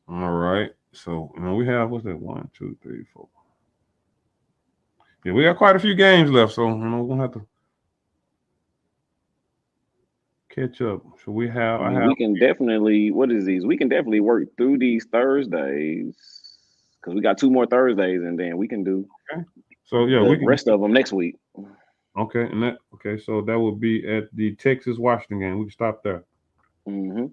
[SPEAKER 1] All right. So we have what's that? 1, 2, 3, 4. Yeah, we got quite a few games left, so we're gonna have to catch up. So we have.
[SPEAKER 2] We can definitely. What is these? We can definitely work through these Thursdays because we got 2 more Thursdays, and then we can do.
[SPEAKER 1] Okay. So yeah,
[SPEAKER 2] we can rest of them next week.
[SPEAKER 1] Okay, so that would be at the Texas Washington game. We can stop there.
[SPEAKER 2] Mm-hmm.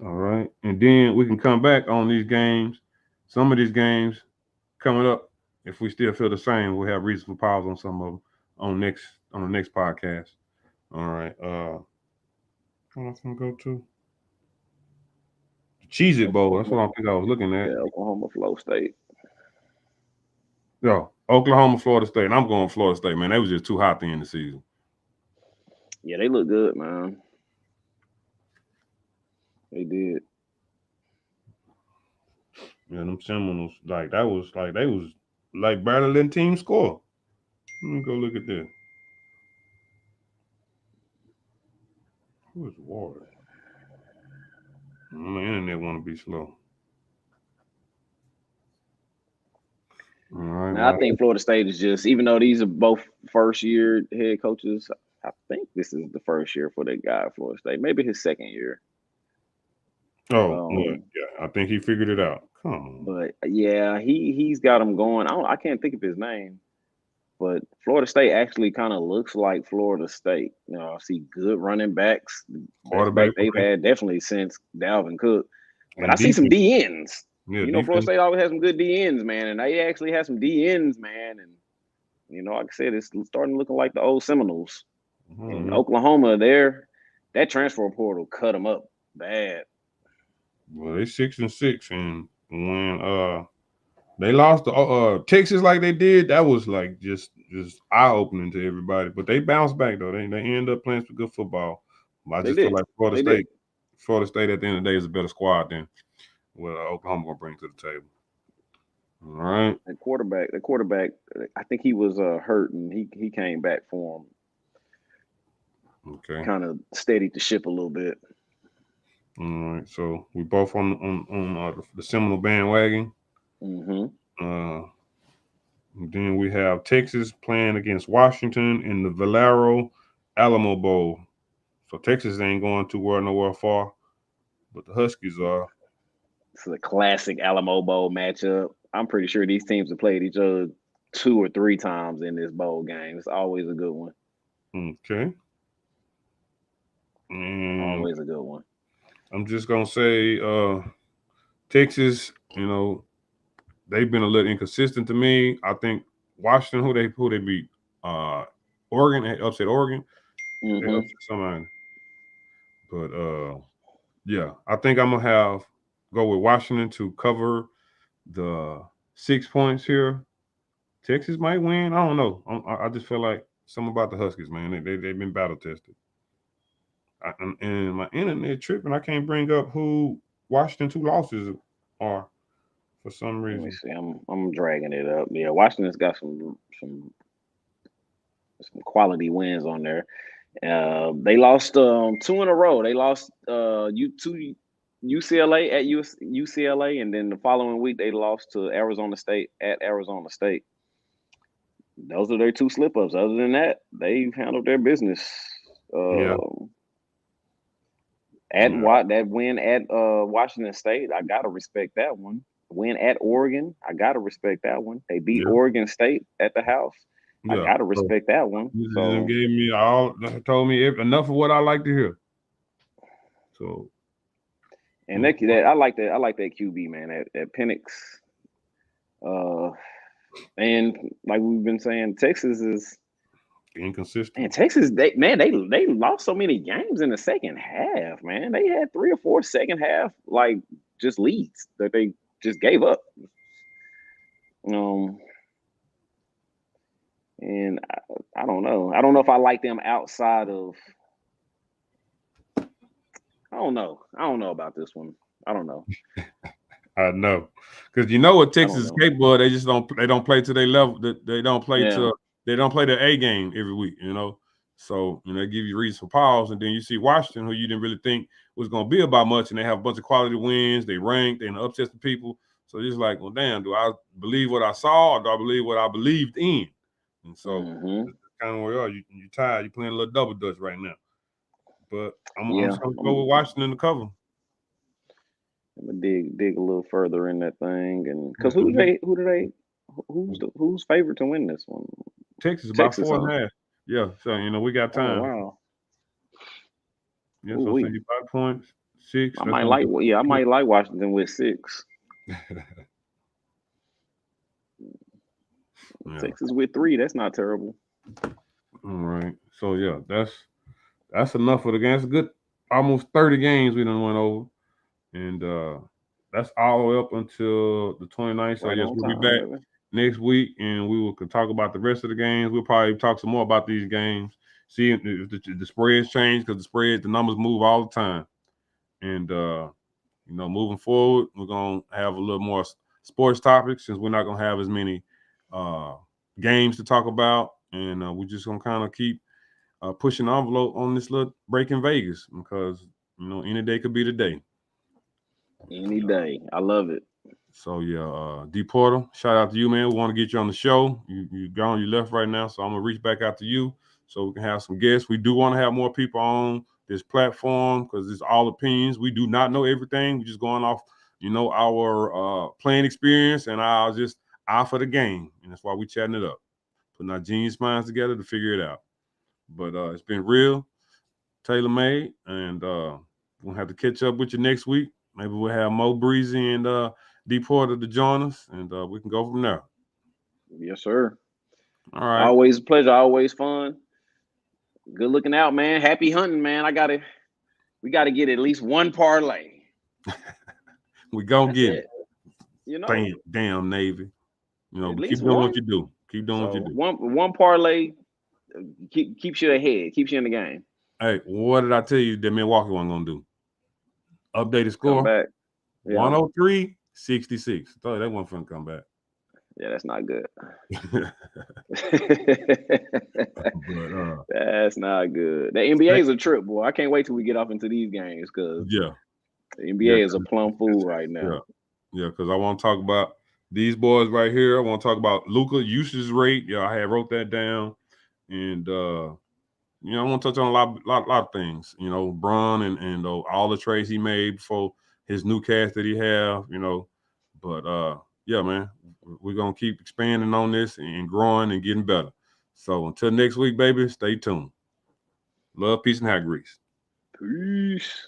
[SPEAKER 1] All right, and then we can come back on these games. Some of these games coming up, if we still feel the same, we'll have reason for pause on some of them on the next podcast. All right. What I'm gonna go to the Cheez-It Bowl. That's what I think I was looking at.
[SPEAKER 2] Yeah, Oklahoma, Florida State.
[SPEAKER 1] Yo, Oklahoma, Florida State. And I'm going Florida State, man. They was just too hot at the end of the season.
[SPEAKER 2] Yeah, they look good, man. They did.
[SPEAKER 1] Yeah, them Seminoles, they was barely letting teams score. Let me go look at this. Who is Ward? My internet want to be slow. All right.
[SPEAKER 2] Now, I think Florida State is just, even though these are both first-year head coaches, I think this is the first year for that guy at Florida State. Maybe his second year.
[SPEAKER 1] Oh, yeah. I think he figured it out. Come on.
[SPEAKER 2] But yeah, he's got him going. I can't think of his name, but Florida State actually kind of looks like Florida State. I see good running backs. Quarterback they've had definitely since Dalvin Cook. But I see some DNs. Yeah, Florida State always has some good DNs, man, and they actually have some DNs, man. And like I said, it's starting looking like the old Seminoles. Mm-hmm. And Oklahoma, that transfer portal cut them up bad.
[SPEAKER 1] Well, they 6-6, and when they lost to Texas like they did, that was like just eye opening to everybody. But they bounced back though. They end up playing some good football. I
[SPEAKER 2] They
[SPEAKER 1] just feel
[SPEAKER 2] did.
[SPEAKER 1] like Florida State at the end of the day is a better squad than what Oklahoma gonna bring to the table. All right.
[SPEAKER 2] The quarterback. I think he was hurt, and he came back for him.
[SPEAKER 1] Okay.
[SPEAKER 2] Kind of steadied the ship a little bit.
[SPEAKER 1] All right. So we both on the Seminole bandwagon.
[SPEAKER 2] Mm-hmm.
[SPEAKER 1] Then we have Texas playing against Washington in the Valero Alamo Bowl. So Texas ain't going too well nowhere far, but the Huskies are.
[SPEAKER 2] It's a classic Alamo Bowl matchup. I'm pretty sure these teams have played each other 2 or 3 times in this bowl game. It's always a good one.
[SPEAKER 1] Okay. And
[SPEAKER 2] Always a good one.
[SPEAKER 1] I'm just gonna say Texas, they've been a little inconsistent to me. I think Washington, who they beat? Oregon, they upset Oregon. They
[SPEAKER 2] Mm-hmm.
[SPEAKER 1] upset somebody. But yeah, I think I'm gonna go with Washington to cover the 6 points here. Texas might win. I don't know. I just feel like something about the Huskies, man. They've been battle tested. And my internet tripping. I can't bring up who Washington 2 losses are for some
[SPEAKER 2] Let me
[SPEAKER 1] reason.
[SPEAKER 2] see. I'm dragging it up. Yeah, Washington's got some quality wins on there. They lost 2 in a row. They lost UCLA at UCLA, and then the following week they lost to Arizona State at Arizona State. Those are their 2 slip-ups. Other than that, they've handled their business.
[SPEAKER 1] Yeah.
[SPEAKER 2] That win at Washington State, I gotta respect that one. Win at Oregon, I gotta respect that one. They beat Oregon State at the house. I gotta respect that one. So
[SPEAKER 1] gave me told me enough of what I like to hear. So,
[SPEAKER 2] and that I like that QB, man, at Penix. And like we've been saying, Texas is
[SPEAKER 1] inconsistent.
[SPEAKER 2] Man, Texas, they lost so many games in the second half, man. They had 3 or 4 second half like just leads that they just gave up. And I don't know. I don't know if I like them outside of. I don't know. I don't know about this one. I don't know.
[SPEAKER 1] I know, because you know what Texas is capable of. They just don't play to their level. They don't play the A game every week. So they give you reason for pause, and then you see Washington, who you didn't really think was going to be about much, and they have a bunch of quality wins. They ranked, they upset the people. So it's like, well, damn, do I believe what I saw, or do I believe what I believed in? And so that's kind of where you are. You tired. You're playing a little double dutch right now. But I'm just going to go with Washington to cover.
[SPEAKER 2] I'm gonna dig a little further in that thing, and because who's favored to win this one?
[SPEAKER 1] Texas about 4.5. Yeah, so we got time.
[SPEAKER 2] Oh, wow.
[SPEAKER 1] Yeah, so 5 points, 6.
[SPEAKER 2] I might like Washington with 6. Texas with 3. That's not terrible.
[SPEAKER 1] All right. So yeah, that's enough for the game. It's a good almost 30 games we done went over. And that's all the way up until the 29th. So yes, we'll be back next week, and we can talk about the rest of the games. We'll probably talk some more about these games, see if the spreads change, because the numbers move all the time. And moving forward, we're gonna have a little more sports topics, since we're not gonna have as many games to talk about, and we're just gonna kind of keep pushing the envelope on this little break in Vegas, because any day could be the day.
[SPEAKER 2] Any day. I love it.
[SPEAKER 1] So yeah, D Porter, shout out to you, man. We want to get you on the show. You gone, you left right now, so I'm gonna reach back out to you so we can have some guests. We do want to have more people on this platform, because it's all opinions. We do not know everything. We're just going off, our playing experience and our just eye for the game, and that's why we chatting it up, putting our genius minds together to figure it out. But it's been real, tailor made, and we'll have to catch up with you next week. Maybe we'll have Mo Breezy and D Porter to join us, and we can go from there.
[SPEAKER 2] Yes, sir.
[SPEAKER 1] All right.
[SPEAKER 2] Always a pleasure. Always fun. Good looking out, man. Happy hunting, man. We got to get at least one parlay.
[SPEAKER 1] We gonna get it.
[SPEAKER 2] You know,
[SPEAKER 1] Damn Navy. You know,
[SPEAKER 2] at
[SPEAKER 1] but keep
[SPEAKER 2] least
[SPEAKER 1] doing what
[SPEAKER 2] one.
[SPEAKER 1] you do. Keep doing what you
[SPEAKER 2] So
[SPEAKER 1] do.
[SPEAKER 2] one parlay keeps you ahead, keeps you in the game.
[SPEAKER 1] Hey, what did I tell you that Milwaukee wasn't gonna do? Updated
[SPEAKER 2] Come
[SPEAKER 1] score
[SPEAKER 2] back. Yeah.
[SPEAKER 1] 103-66. Thought they wasn't finna come back.
[SPEAKER 2] Yeah, that's not good.
[SPEAKER 1] But
[SPEAKER 2] That's not good. The NBA is a trip, boy. I can't wait till we get off into these games because
[SPEAKER 1] yeah,
[SPEAKER 2] the
[SPEAKER 1] yeah,
[SPEAKER 2] NBA is a plum fool right now.
[SPEAKER 1] yeah, because I want to talk about these boys right here. I want to talk about Luka usage rate. Yeah, I had wrote that down, and I want to touch on a lot of things. Bron and all the trades he made before his new cast that he have. But yeah, man, we're gonna keep expanding on this and growing and getting better. So until next week, baby, stay tuned. Love, peace, and hot grease.
[SPEAKER 2] Peace.